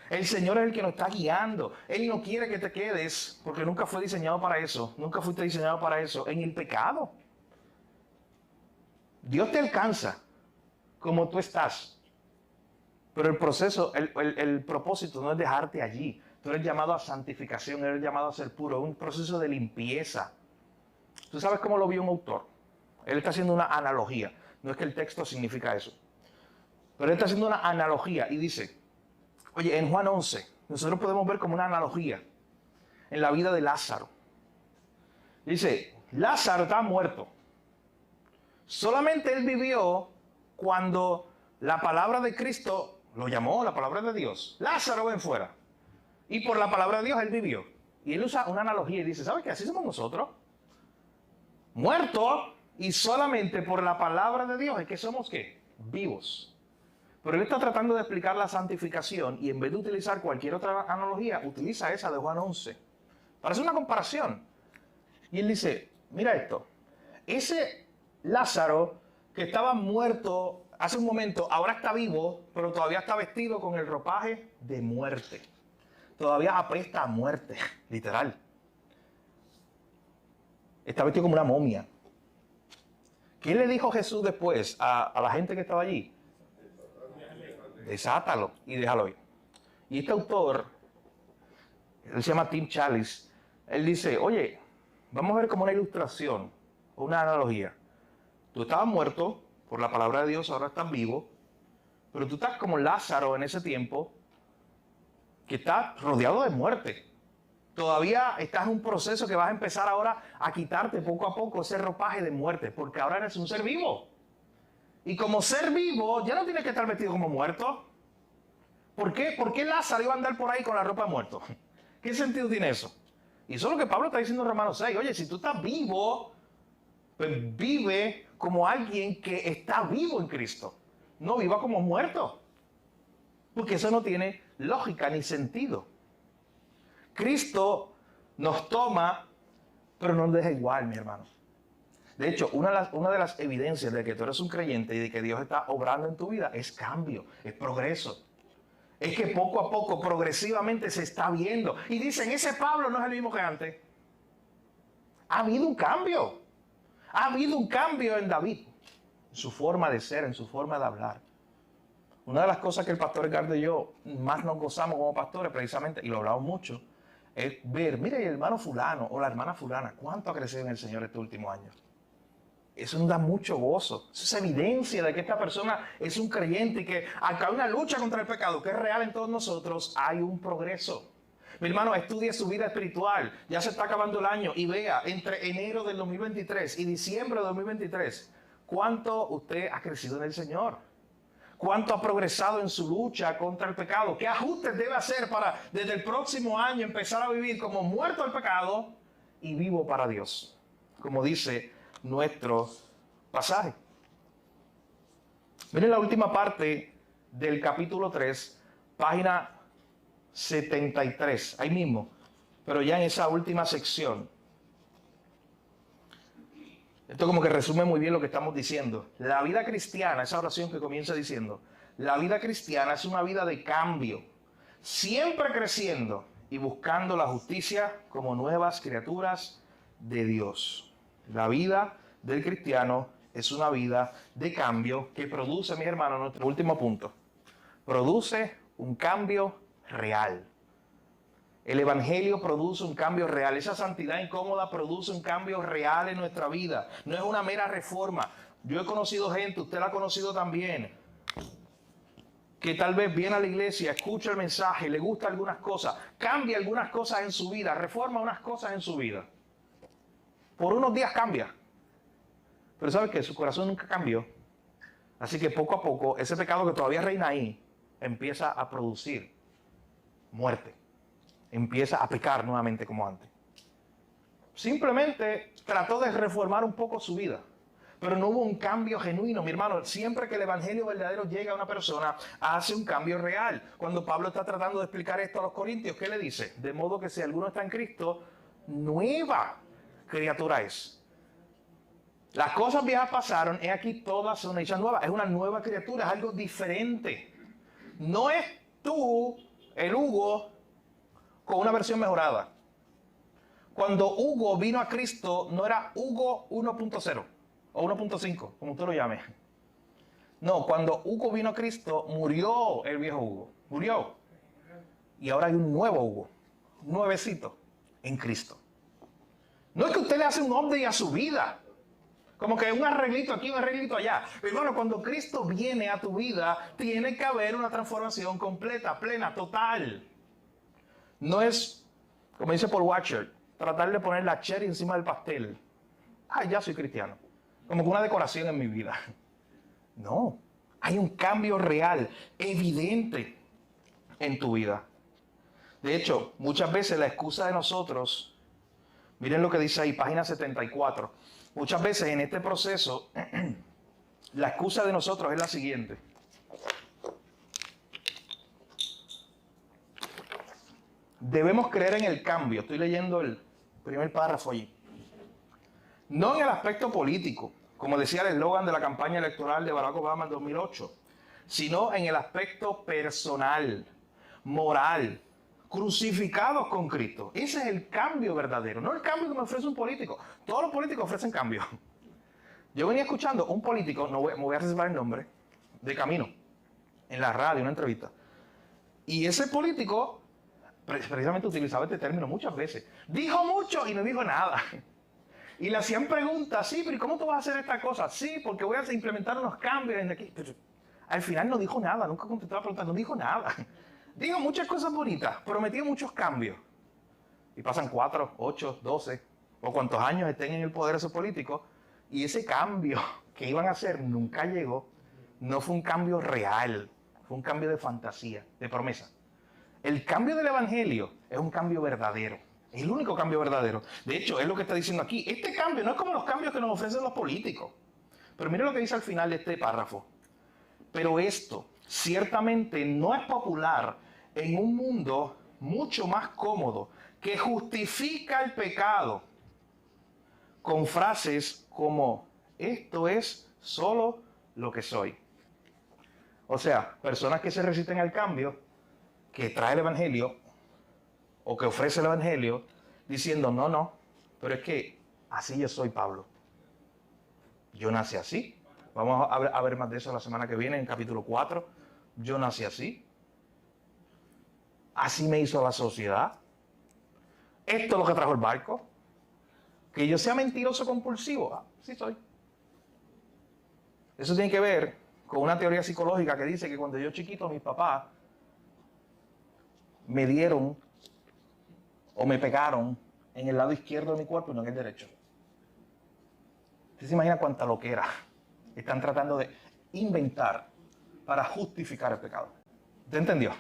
El Señor es el que nos está guiando. Él no quiere que te quedes, porque nunca fue diseñado para eso. Nunca fuiste diseñado para eso, en el pecado. Dios te alcanza como tú estás. Pero el proceso, el propósito no es dejarte allí. Tú eres llamado a santificación, eres llamado a ser puro. Un proceso de limpieza. ¿Tú sabes cómo lo vio un autor? Él está haciendo una analogía. No es que el texto significa eso. Pero él está haciendo una analogía y dice, oye, en Juan 11, nosotros podemos ver como una analogía en la vida de Lázaro. Dice, Lázaro está muerto. Solamente él vivió cuando la palabra de Cristo lo llamó, la palabra de Dios. Lázaro, ven fuera. Y por la palabra de Dios él vivió. Y él usa una analogía y dice, ¿sabes qué? Así somos nosotros. Muertos y solamente por la palabra de Dios es que somos, ¿qué? Vivos. Pero él está tratando de explicar la santificación y en vez de utilizar cualquier otra analogía, utiliza esa de Juan 11. Para hacer una comparación. Y él dice, mira esto, ese Lázaro que estaba muerto hace un momento, ahora está vivo, pero todavía está vestido con el ropaje de muerte. Todavía apesta a muerte, literal. Está vestido como una momia. ¿Qué le dijo Jesús después a la gente que estaba allí? Desátalo y déjalo ir. Y este autor, él se llama Tim Challies, él dice, oye, vamos a ver como una ilustración, o una analogía. Tú estabas muerto por la palabra de Dios, ahora estás vivo, pero tú estás como Lázaro en ese tiempo, que está rodeado de muerte. Todavía estás en un proceso que vas a empezar ahora a quitarte poco a poco ese ropaje de muerte, porque ahora eres un ser vivo. Y como ser vivo, ya no tienes que estar vestido como muerto. ¿Por qué? ¿Por qué Lázaro iba a andar por ahí con la ropa de muerto? ¿Qué sentido tiene eso? Y eso es lo que Pablo está diciendo en Romanos 6. Oye, si tú estás vivo, pues vive como alguien que está vivo en Cristo. No viva como muerto. Porque eso no tiene lógica ni sentido. Cristo nos toma, pero no nos deja igual, mi hermano. De hecho, una de las evidencias de que tú eres un creyente y de que Dios está obrando en tu vida es cambio, es progreso. Es que poco a poco, progresivamente se está viendo. Y dicen, ese Pablo no es el mismo que antes. Ha habido un cambio. Ha habido un cambio en David, en su forma de ser, en su forma de hablar. Una de las cosas que el pastor Edgardo y yo más nos gozamos como pastores, precisamente, y lo hablamos mucho, es ver, mire, el hermano fulano o la hermana fulana, cuánto ha crecido en el Señor estos últimos años. Eso nos da mucho gozo. Eso es evidencia de que esta persona es un creyente y que aunque hay una lucha contra el pecado que es real en todos nosotros, hay un progreso. Mi hermano, estudie su vida espiritual. Ya se está acabando el año y vea entre enero del 2023 y diciembre del 2023 cuánto usted ha crecido en el Señor. Cuánto ha progresado en su lucha contra el pecado. ¿Qué ajustes debe hacer para desde el próximo año empezar a vivir como muerto al pecado y vivo para Dios? Como dice nuestro pasaje. Miren la última parte del capítulo 3, página 73, ahí mismo, pero ya en esa última sección. Esto como que resume muy bien lo que estamos diciendo. La vida cristiana, esa oración que comienza diciendo, la vida cristiana es una vida de cambio, siempre creciendo y buscando la justicia como nuevas criaturas de Dios. La vida del cristiano es una vida de cambio que produce, mis hermanos, nuestro último punto. Produce un cambio real. El Evangelio produce un cambio real. Esa santidad incómoda produce un cambio real en nuestra vida. No es una mera reforma. Yo he conocido gente, usted la ha conocido también, que tal vez viene a la iglesia, escucha el mensaje, le gusta algunas cosas, cambia algunas cosas en su vida, reforma unas cosas en su vida. Por unos días cambia. Pero ¿sabe qué? Su corazón nunca cambió. Así que poco a poco, ese pecado que todavía reina ahí, empieza a producir muerte. Empieza a pecar nuevamente como antes. Simplemente trató de reformar un poco su vida, pero no hubo un cambio genuino, mi hermano. Siempre que el evangelio verdadero llega a una persona, hace un cambio real. Cuando Pablo está tratando de explicar esto a los corintios, ¿qué le dice? De modo que si alguno está en Cristo, nueva criatura es. Las cosas viejas pasaron, he aquí todas son hechas nuevas. Es una nueva criatura, es algo diferente. No es tú, el Hugo, con una versión mejorada. Cuando Hugo vino a Cristo, no era Hugo 1.0 o 1.5, como usted lo llame. No, cuando Hugo vino a Cristo, murió el viejo Hugo. Murió. Y ahora hay un nuevo Hugo, un nuevecito en Cristo. No es que usted le hace un update a su vida. Como que un arreglito aquí, un arreglito allá. Pero bueno, cuando Cristo viene a tu vida, tiene que haber una transformación completa, plena, total. No es, como dice Paul Washer, tratar de poner la cherry encima del pastel. Ya soy cristiano. Como que una decoración en mi vida. No, hay un cambio real, evidente en tu vida. De hecho, muchas veces la excusa de nosotros, miren lo que dice ahí, página 74. Muchas veces en este proceso, la excusa de nosotros es la siguiente. debemos creer en el cambio. Estoy leyendo el primer párrafo allí. No en el aspecto político, como decía el eslogan de la campaña electoral de Barack Obama en 2008, sino en el aspecto personal, moral, crucificados con Cristo. Ese es el cambio verdadero, no el cambio que me ofrece un político. Todos los políticos ofrecen cambio. Yo venía escuchando un político, me voy a reservar el nombre, de camino, en la radio, una entrevista. Y ese político, precisamente utilizaba este término muchas veces, dijo mucho y no dijo nada. Y le hacían preguntas, sí, pero ¿cómo tú vas a hacer esta cosa? Sí, porque voy a implementar unos cambios en aquí. Pero al final no dijo nada, nunca contestó la pregunta, no dijo nada. Dijo muchas cosas bonitas, prometió muchos cambios. Y pasan 4, 8, 12, o cuantos años estén en el poder esos políticos, y ese cambio que iban a hacer nunca llegó. No fue un cambio real, fue un cambio de fantasía, de promesa. El cambio del Evangelio es un cambio verdadero. Es el único cambio verdadero. De hecho, es lo que está diciendo aquí. Este cambio no es como los cambios que nos ofrecen los políticos. Pero mire lo que dice al final de este párrafo. Pero esto ciertamente no es popular en un mundo mucho más cómodo que justifica el pecado con frases como esto es solo lo que soy. O sea, personas que se resisten al cambio que trae el Evangelio o que ofrece el Evangelio diciendo no, pero es que así yo soy, Pablo. Yo nací así. Vamos a ver más de eso la semana que viene en capítulo 4. Yo nací así. Así me hizo la sociedad. Esto es lo que trajo el barco. Que yo sea mentiroso compulsivo. Sí soy. Eso tiene que ver con una teoría psicológica que dice que cuando yo chiquito mis papás me dieron o me pegaron en el lado izquierdo de mi cuerpo y no en el derecho. ¿Usted se imagina cuánta loquera están tratando de inventar para justificar el pecado? ¿Usted entendió?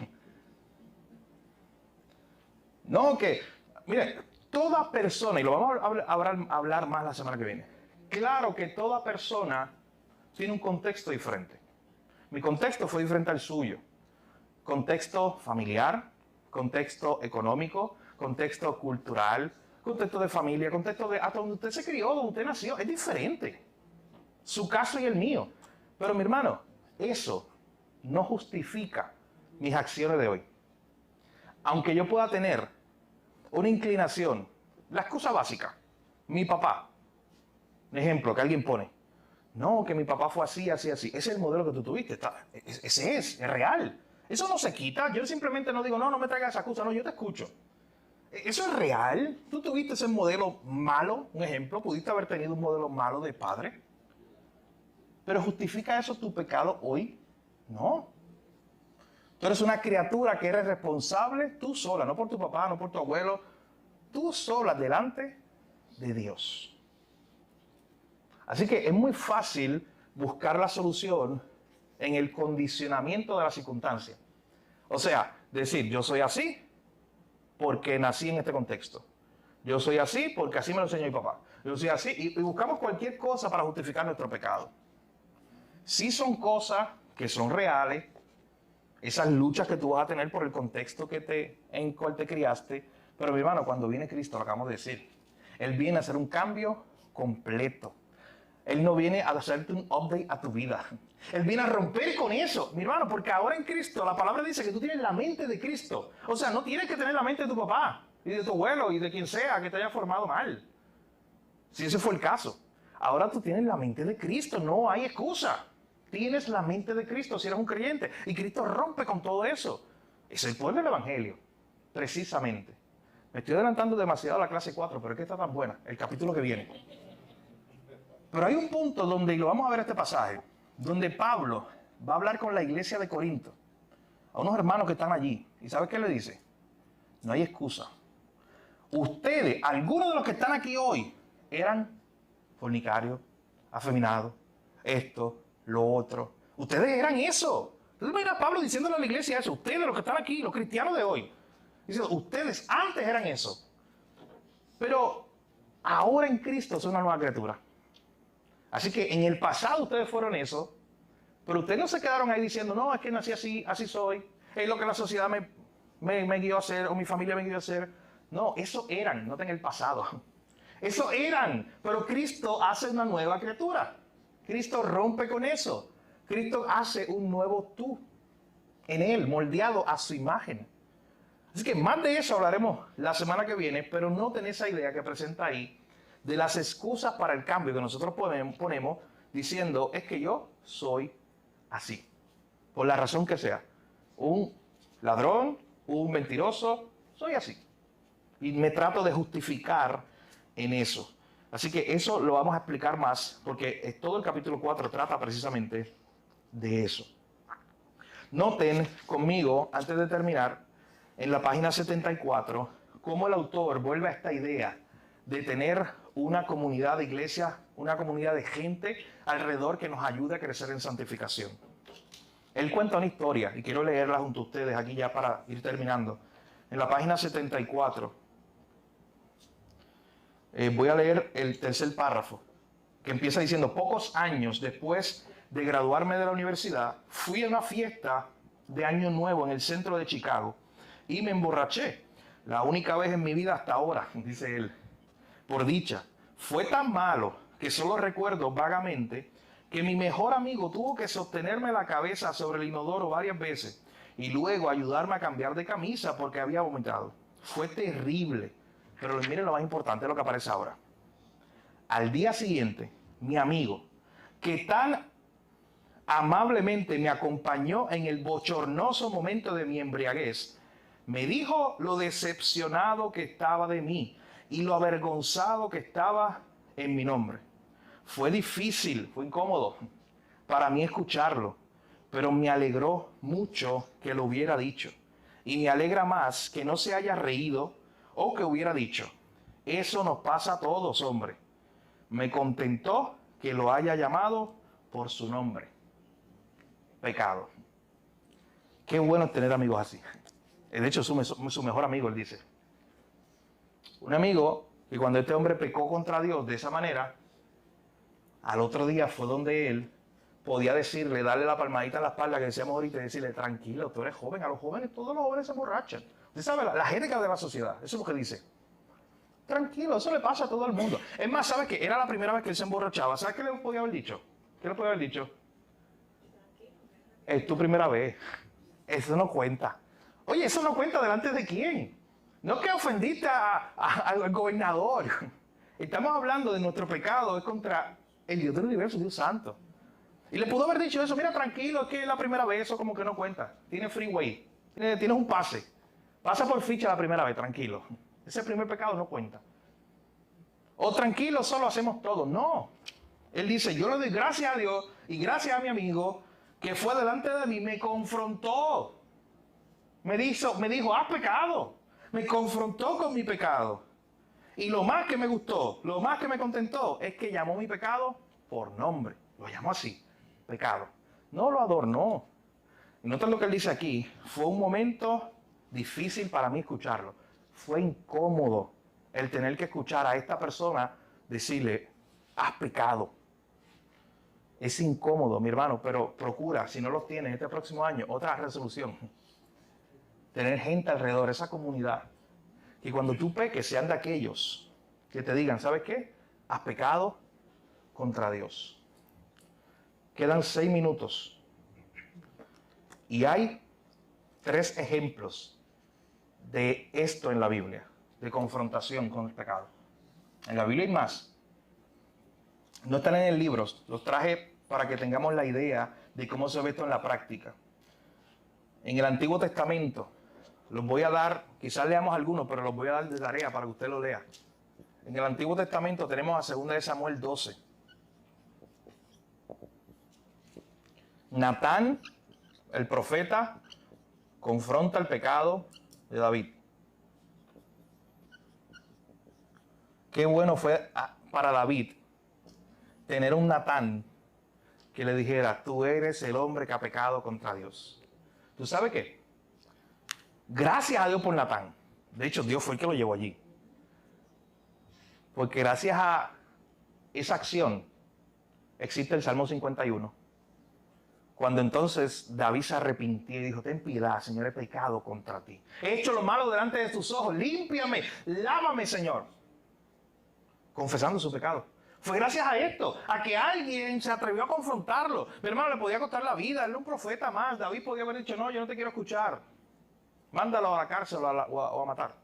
No, que, mire, toda persona, y lo vamos a hablar más la semana que viene, claro que toda persona tiene un contexto diferente. Mi contexto fue diferente al suyo. Contexto familiar, contexto económico, contexto cultural, contexto de familia, contexto de hasta donde usted se crió, donde usted nació, es diferente. Su caso y el mío. Pero mi hermano, eso no justifica mis acciones de hoy. Aunque yo pueda tener una inclinación, la excusa básica, mi papá, un ejemplo que alguien pone, no, que mi papá fue así, así, así, ese es el modelo que tú tuviste, ese es real. Eso no se quita, yo simplemente no digo, no me traigas esa excusa, no, yo te escucho. ¿Eso es real? ¿Tú tuviste ese modelo malo? Un ejemplo, pudiste haber tenido un modelo malo de padre. ¿Pero justifica eso tu pecado hoy? No. Tú eres una criatura que eres responsable tú sola, no por tu papá, no por tu abuelo, tú sola delante de Dios. Así que es muy fácil buscar la solución en el condicionamiento de la circunstancia. O sea, decir, yo soy así porque nací en este contexto. Yo soy así porque así me lo enseñó mi papá. Yo soy así y buscamos cualquier cosa para justificar nuestro pecado. Sí son cosas que son reales, esas luchas que tú vas a tener por el contexto en el cual te criaste, pero mi hermano, cuando viene Cristo, lo acabamos de decir, Él viene a hacer un cambio completo. Él no viene a hacerte un update a tu vida. Él viene a romper con eso, mi hermano, porque ahora en Cristo la palabra dice que tú tienes la mente de Cristo. O sea, no tienes que tener la mente de tu papá y de tu abuelo y de quien sea que te haya formado mal. Si ese fue el caso. Ahora tú tienes la mente de Cristo, no hay excusa. Tienes la mente de Cristo si eres un creyente. Y Cristo rompe con todo eso. Es el poder del Evangelio, precisamente. Me estoy adelantando demasiado a la clase 4, pero es que está tan buena, el capítulo que viene. Pero hay un punto donde, y lo vamos a ver este pasaje, donde Pablo va a hablar con la iglesia de Corinto, a unos hermanos que están allí. ¿Y sabe qué le dice? No hay excusa. Ustedes, algunos de los que están aquí hoy, eran fornicarios, afeminados, esto, lo otro. Ustedes eran eso. Entonces mira a Pablo diciéndole a la iglesia eso. Ustedes, los que están aquí, los cristianos de hoy. Dice, ustedes antes eran eso. Pero ahora en Cristo son una nueva criatura. Así que en el pasado ustedes fueron eso, pero ustedes no se quedaron ahí diciendo, no, es que nací así, así soy, es lo que la sociedad me me guió a hacer, o mi familia me guió a hacer. No, eso eran, no en el pasado. Eso eran, pero Cristo hace una nueva criatura. Cristo rompe con eso. Cristo hace un nuevo tú en Él, moldeado a su imagen. Así que más de eso hablaremos la semana que viene, pero noten esa idea que presenta ahí de las excusas para el cambio que nosotros ponemos diciendo, es que yo soy así, por la razón que sea. Un ladrón, un mentiroso, soy así. Y me trato de justificar en eso. Así que eso lo vamos a explicar más, porque todo el capítulo 4 trata precisamente de eso. Noten conmigo, antes de terminar, en la página 74, cómo el autor vuelve a esta idea de tener una comunidad de iglesia, una comunidad de gente alrededor que nos ayude a crecer en santificación. Él cuenta una historia, y quiero leerla junto a ustedes aquí ya para ir terminando. En la página 74, voy a leer el tercer párrafo, que empieza diciendo, pocos años después de graduarme de la universidad, fui a una fiesta de Año Nuevo en el centro de Chicago y me emborraché. La única vez en mi vida hasta ahora, dice él. Por dicha, fue tan malo que solo recuerdo vagamente que mi mejor amigo tuvo que sostenerme la cabeza sobre el inodoro varias veces y luego ayudarme a cambiar de camisa porque había vomitado. Fue terrible, pero miren lo más importante, lo que aparece ahora. Al día siguiente, mi amigo, que tan amablemente me acompañó en el bochornoso momento de mi embriaguez, me dijo lo decepcionado que estaba de mí y lo avergonzado que estaba en mi nombre. Fue difícil, fue incómodo para mí escucharlo, pero me alegró mucho que lo hubiera dicho. Y me alegra más que no se haya reído o que hubiera dicho, eso nos pasa a todos, hombre. Me contentó que lo haya llamado por su nombre. Pecado. Qué bueno tener amigos así. De hecho, su mejor amigo, él dice. Un amigo que cuando este hombre pecó contra Dios de esa manera, al otro día fue donde él podía decirle, darle la palmadita en la espalda que decíamos ahorita y decirle, tranquilo, tú eres joven. A los jóvenes, todos los jóvenes se emborrachan. Usted sabe, la jerga de la sociedad, eso es lo que dice. Tranquilo, eso le pasa a todo el mundo. Es más, ¿sabes qué? Era la primera vez que él se emborrachaba. ¿Sabes qué le podía haber dicho? ¿Qué le podía haber dicho? Es tu primera vez. Eso no cuenta. Oye, eso no cuenta delante de quién. No que ofendiste al gobernador. Estamos hablando de nuestro pecado, es contra el Dios del universo, Dios santo. Y le pudo haber dicho eso, mira, tranquilo, es que es la primera vez, eso como que no cuenta. Tienes freeway, tienes un pase. Pasa por ficha la primera vez, tranquilo. Ese primer pecado no cuenta. O tranquilo, solo hacemos todo. No. Él dice, yo le doy gracias a Dios y gracias a mi amigo que fue delante de mí, me confrontó. Me dijo, has pecado. Me confrontó con mi pecado. Y lo más que me gustó, lo más que me contentó, es que llamó mi pecado por nombre. Lo llamó así, pecado. No lo adornó. Y nota lo que él dice aquí. Fue un momento difícil para mí escucharlo. Fue incómodo el tener que escuchar a esta persona decirle, has pecado. Es incómodo, mi hermano, pero procura, si no los tienes este próximo año, otra resolución. Tener gente alrededor, esa comunidad. Y cuando tú peques, sean de aquellos que te digan, ¿sabes qué? Has pecado contra Dios. Quedan 6 minutos. Y hay 3 ejemplos de esto en la Biblia, de confrontación con el pecado. En la Biblia hay más. No están en el libro, los traje para que tengamos la idea de cómo se ve esto en la práctica. En el Antiguo Testamento, los voy a dar, quizás leamos algunos, pero los voy a dar de tarea para que usted lo lea. En el Antiguo Testamento tenemos a 2 de Samuel 12. Natán, el profeta, confronta el pecado de David. Qué bueno fue para David tener un Natán que le dijera, tú eres el hombre que ha pecado contra Dios. ¿Tú sabes qué? Gracias a Dios por Natán. De hecho, Dios fue el que lo llevó allí. Porque gracias a esa acción existe el Salmo 51. Cuando entonces David se arrepintió y dijo, ten piedad, Señor, he pecado contra ti. He hecho lo malo delante de tus ojos, límpiame, lávame, Señor. Confesando su pecado. Fue gracias a esto, a que alguien se atrevió a confrontarlo. Mi hermano, le podía costar la vida, él era un profeta más. David podía haber dicho, no, yo no te quiero escuchar. Mándalo a la cárcel o a matar.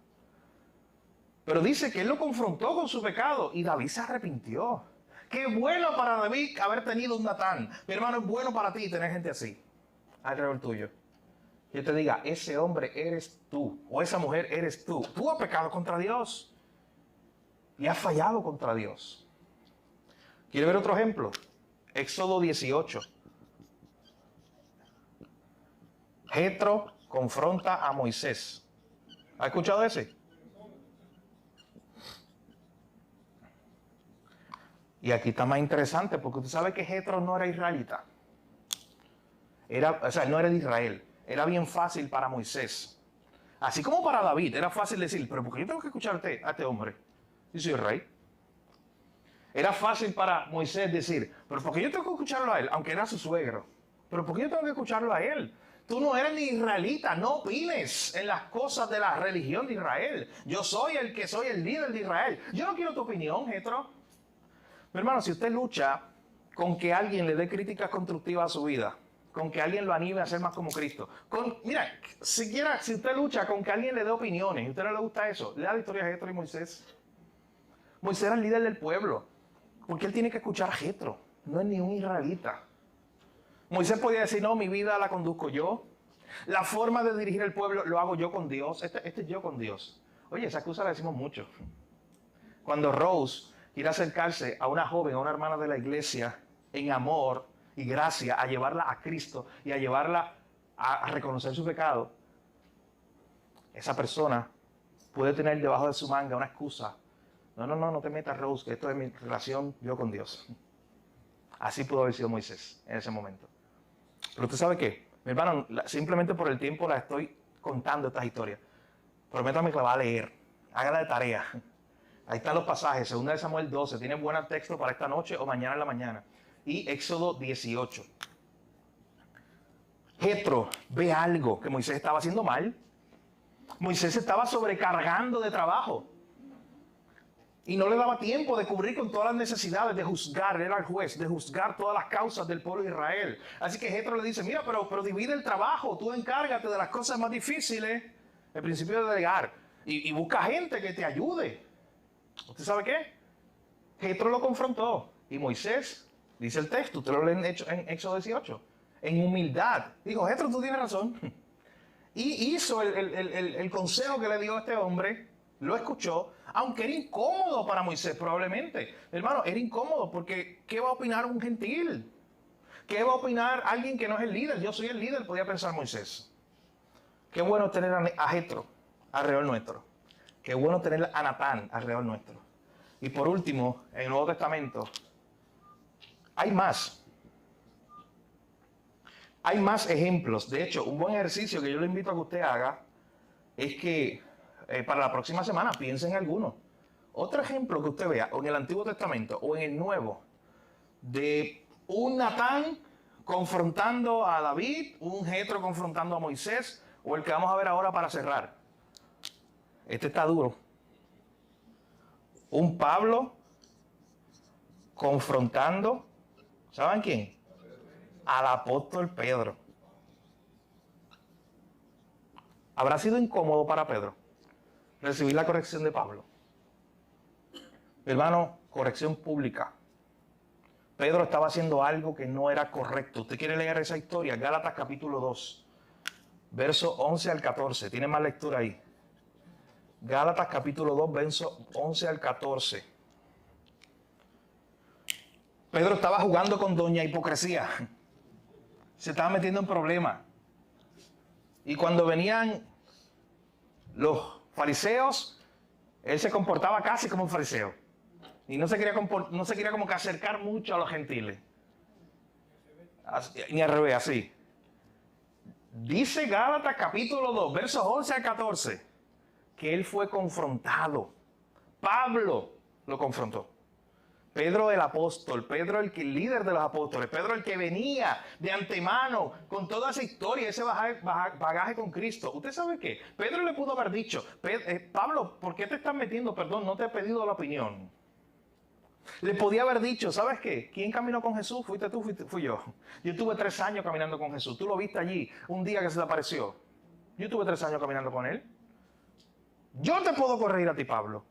Pero dice que él lo confrontó con su pecado y David se arrepintió. Qué bueno para David haber tenido un Natán. Mi hermano, es bueno para ti tener gente así, alrededor tuyo. Yo te diga, ese hombre eres tú, o esa mujer eres tú. Tú has pecado contra Dios y has fallado contra Dios. ¿Quiere ver otro ejemplo? Éxodo 18. Jetro confronta a Moisés. ¿Ha escuchado ese? Y aquí está más interesante porque usted sabe que Jetro no era israelita. No era de Israel. Era bien fácil para Moisés. Así como para David, era fácil decir, pero ¿por qué yo tengo que escucharte a este hombre? Yo soy el rey. Era fácil para Moisés decir, pero ¿por qué yo tengo que escucharlo a él? Aunque era su suegro. Pero ¿por qué yo tengo que escucharlo a él? Tú no eres ni israelita, no opines en las cosas de la religión de Israel. Yo soy el que soy el líder de Israel. Yo no quiero tu opinión, Jetro. Mi hermano, si usted lucha con que alguien le dé críticas constructivas a su vida, con que alguien lo anime a ser más como Cristo, si usted lucha con que alguien le dé opiniones y a usted no le gusta eso, lea la historia de Jetro y Moisés. Moisés era el líder del pueblo. Porque él tiene que escuchar a Jetro, no es ni un israelita. Moisés podía decir, no, mi vida la conduzco yo. La forma de dirigir el pueblo lo hago yo con Dios. Este es yo con Dios. Oye, esa excusa la decimos mucho. Cuando Rose quiere acercarse a una joven, a una hermana de la iglesia, en amor y gracia, a llevarla a Cristo y a llevarla a reconocer su pecado, esa persona puede tener debajo de su manga una excusa. No te metas, Rose, que esto es mi relación yo con Dios. Así pudo haber sido Moisés en ese momento. Pero usted sabe qué, mi hermano, simplemente por el tiempo la estoy contando estas historias. Prométame que la va a leer, hágala de tarea. Ahí están los pasajes, 2 de Samuel 12, tiene buen texto para esta noche o mañana en la mañana. Y Éxodo 18. Jetro ve algo que Moisés estaba haciendo mal. Moisés estaba sobrecargando de trabajo. Y no le daba tiempo de cubrir con todas las necesidades, de juzgar, él era el juez, de juzgar todas las causas del pueblo de Israel. Así que Jetro le dice, mira, pero divide el trabajo, tú encárgate de las cosas más difíciles, el principio de delegar, y busca gente que te ayude. ¿Usted sabe qué? Jetro lo confrontó, y Moisés, dice el texto, usted lo lee en Éxodo 18, en humildad, dijo, Jetro, tú tienes razón. Y hizo el consejo que le dio este hombre, lo escuchó, aunque era incómodo para Moisés probablemente. Hermano, era incómodo porque ¿qué va a opinar un gentil? ¿Qué va a opinar alguien que no es el líder? Yo soy el líder, podía pensar Moisés. Qué bueno tener a Jetro alrededor nuestro. Qué bueno tener a Natán alrededor nuestro. Y por último, en el Nuevo Testamento, hay más. Hay más ejemplos. De hecho, un buen ejercicio que yo le invito a que usted haga es que para la próxima semana piense en alguno. Otro ejemplo que usted vea o en el Antiguo Testamento o en el Nuevo de un Natán confrontando a David, un Jetro confrontando a Moisés o el que vamos a ver ahora para cerrar. Este está duro. Un Pablo confrontando, ¿saben quién? Al apóstol Pedro. ¿Habrá sido incómodo para Pedro recibir la corrección de Pablo? Hermano, corrección pública. Pedro estaba haciendo algo que no era correcto. ¿Usted quiere leer esa historia? Gálatas capítulo 2, verso 11 al 14. Tiene más lectura ahí. Gálatas capítulo 2, verso 11 al 14. Pedro estaba jugando con doña hipocresía. Se estaba metiendo en problemas. Y cuando venían los fariseos, él se comportaba casi como un fariseo. Y no se quería como que acercar mucho a los gentiles. Ni al revés, así. Dice Gálatas capítulo 2, versos 11 al 14, que él fue confrontado. Pablo lo confrontó. Pedro el apóstol, Pedro el líder de los apóstoles, Pedro el que venía de antemano con toda esa historia, ese bagaje con Cristo. ¿Usted sabe qué? Pedro le pudo haber dicho, Pablo, ¿por qué te estás metiendo? Perdón, no te he pedido la opinión. Le podía haber dicho, ¿sabes qué? ¿Quién caminó con Jesús? ¿Fuiste tú? Fui yo. Yo tuve 3 años caminando con Jesús. Tú lo viste allí, un día que se te apareció. Yo tuve 3 años caminando con él. Yo te puedo corregir a ti, Pablo.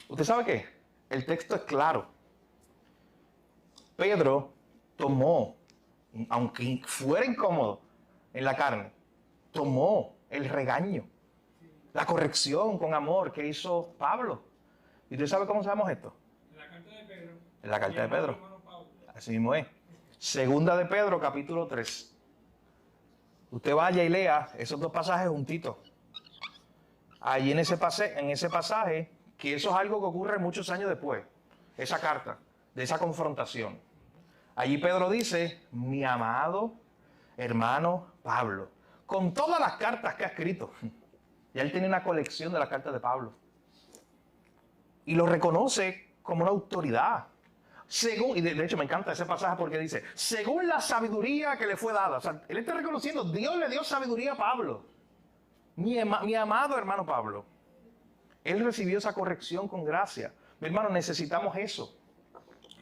¿Usted sabe qué? El texto es claro. Pedro tomó, aunque fuera incómodo en la carne, tomó el regaño, la corrección con amor que hizo Pablo. ¿Y usted sabe cómo sabemos esto? En la carta de Pedro. En la carta de Pedro. Así mismo es. Segunda de Pedro, capítulo 3. Usted vaya y lea esos 2 pasajes juntitos. Allí en ese pasaje, que eso es algo que ocurre muchos años después, esa carta, de esa confrontación. Allí Pedro dice, mi amado hermano Pablo, con todas las cartas que ha escrito. Y él tiene una colección de las cartas de Pablo. Y lo reconoce como una autoridad. Y de hecho me encanta ese pasaje porque dice, según la sabiduría que le fue dada. O sea, él está reconociendo, Dios le dio sabiduría a Pablo. Mi amado hermano Pablo. Él recibió esa corrección con gracia. Mi hermano, necesitamos eso.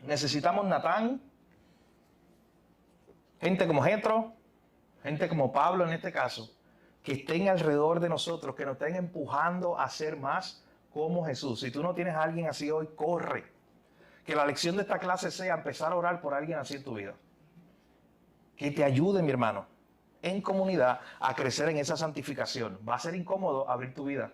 Necesitamos Natán, gente como Jetro, gente como Pablo en este caso, que estén alrededor de nosotros, que nos estén empujando a ser más como Jesús. Si tú no tienes a alguien así hoy, corre. Que la lección de esta clase sea empezar a orar por alguien así en tu vida. Que te ayude, mi hermano, en comunidad a crecer en esa santificación. Va a ser incómodo abrir tu vida.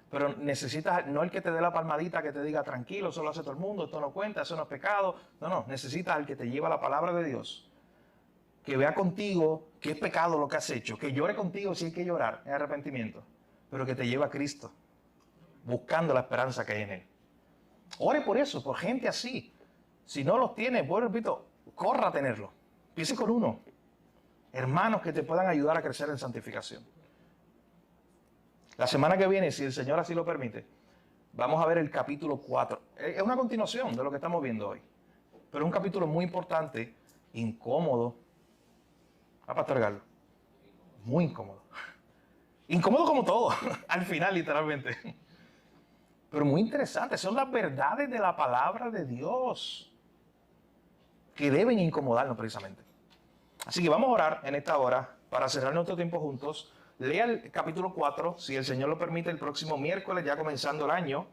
Pero necesitas, no el que te dé la palmadita que te diga tranquilo, eso lo hace todo el mundo, esto no cuenta, eso no es pecado. No, necesitas al que te lleva la palabra de Dios. Que vea contigo que es pecado lo que has hecho. Que llore contigo si hay que llorar en arrepentimiento. Pero que te lleve a Cristo. Buscando la esperanza que hay en Él. Ore por eso, por gente así. Si no los tienes, pues repito, corra a tenerlo. Empiece con uno. Hermanos que te puedan ayudar a crecer en santificación. La semana que viene, si el Señor así lo permite, vamos a ver el capítulo 4. Es una continuación de lo que estamos viendo hoy. Pero es un capítulo muy importante, incómodo. Pastor Galo. Muy incómodo. Incómodo como todo, al final literalmente. Pero muy interesante. Son las verdades de la palabra de Dios que deben incomodarnos precisamente. Así que vamos a orar en esta hora para cerrar nuestro tiempo juntos. Lea el capítulo 4, si el Señor lo permite, el próximo miércoles, ya comenzando el año,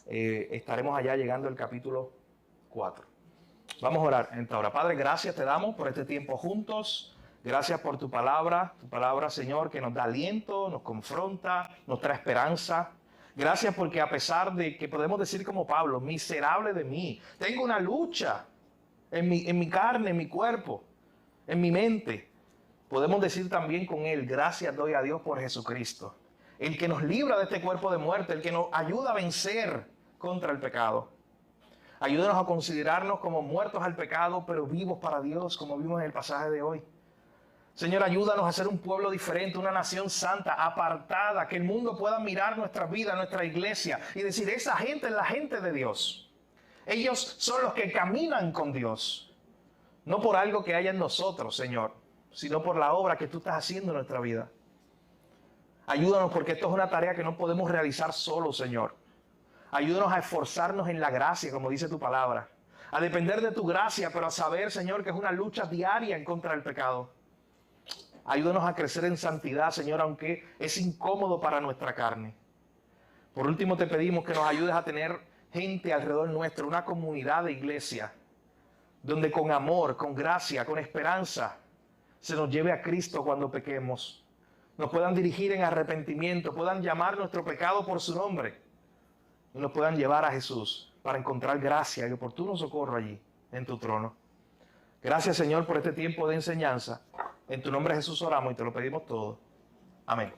estaremos allá llegando al capítulo 4. Vamos a orar en esta hora. Padre, gracias te damos por este tiempo juntos. Gracias por tu palabra, Señor, que nos da aliento, nos confronta, nos trae esperanza. Gracias porque a pesar de que podemos decir como Pablo, miserable de mí, tengo una lucha en mi carne, en mi cuerpo, en mi mente. Podemos decir también con él, gracias doy a Dios por Jesucristo. El que nos libra de este cuerpo de muerte, el que nos ayuda a vencer contra el pecado. Ayúdanos a considerarnos como muertos al pecado, pero vivos para Dios, como vimos en el pasaje de hoy. Señor, ayúdanos a ser un pueblo diferente, una nación santa, apartada, que el mundo pueda mirar nuestra vida, nuestra iglesia y decir, esa gente es la gente de Dios. Ellos son los que caminan con Dios. No por algo que haya en nosotros, Señor, sino por la obra que tú estás haciendo en nuestra vida. Ayúdanos porque esto es una tarea que no podemos realizar solos, Señor. Ayúdanos a esforzarnos en la gracia, como dice tu palabra. A depender de tu gracia, pero a saber, Señor, que es una lucha diaria en contra del pecado. Ayúdanos a crecer en santidad, Señor, aunque es incómodo para nuestra carne. Por último, te pedimos que nos ayudes a tener gente alrededor nuestro, una comunidad de iglesia, donde con amor, con gracia, con esperanza, se nos lleve a Cristo cuando pequemos. Nos puedan dirigir en arrepentimiento, puedan llamar nuestro pecado por su nombre y nos puedan llevar a Jesús para encontrar gracia y oportuno socorro allí, en tu trono. Gracias, Señor, por este tiempo de enseñanza. En tu nombre, Jesús, oramos y te lo pedimos todo. Amén.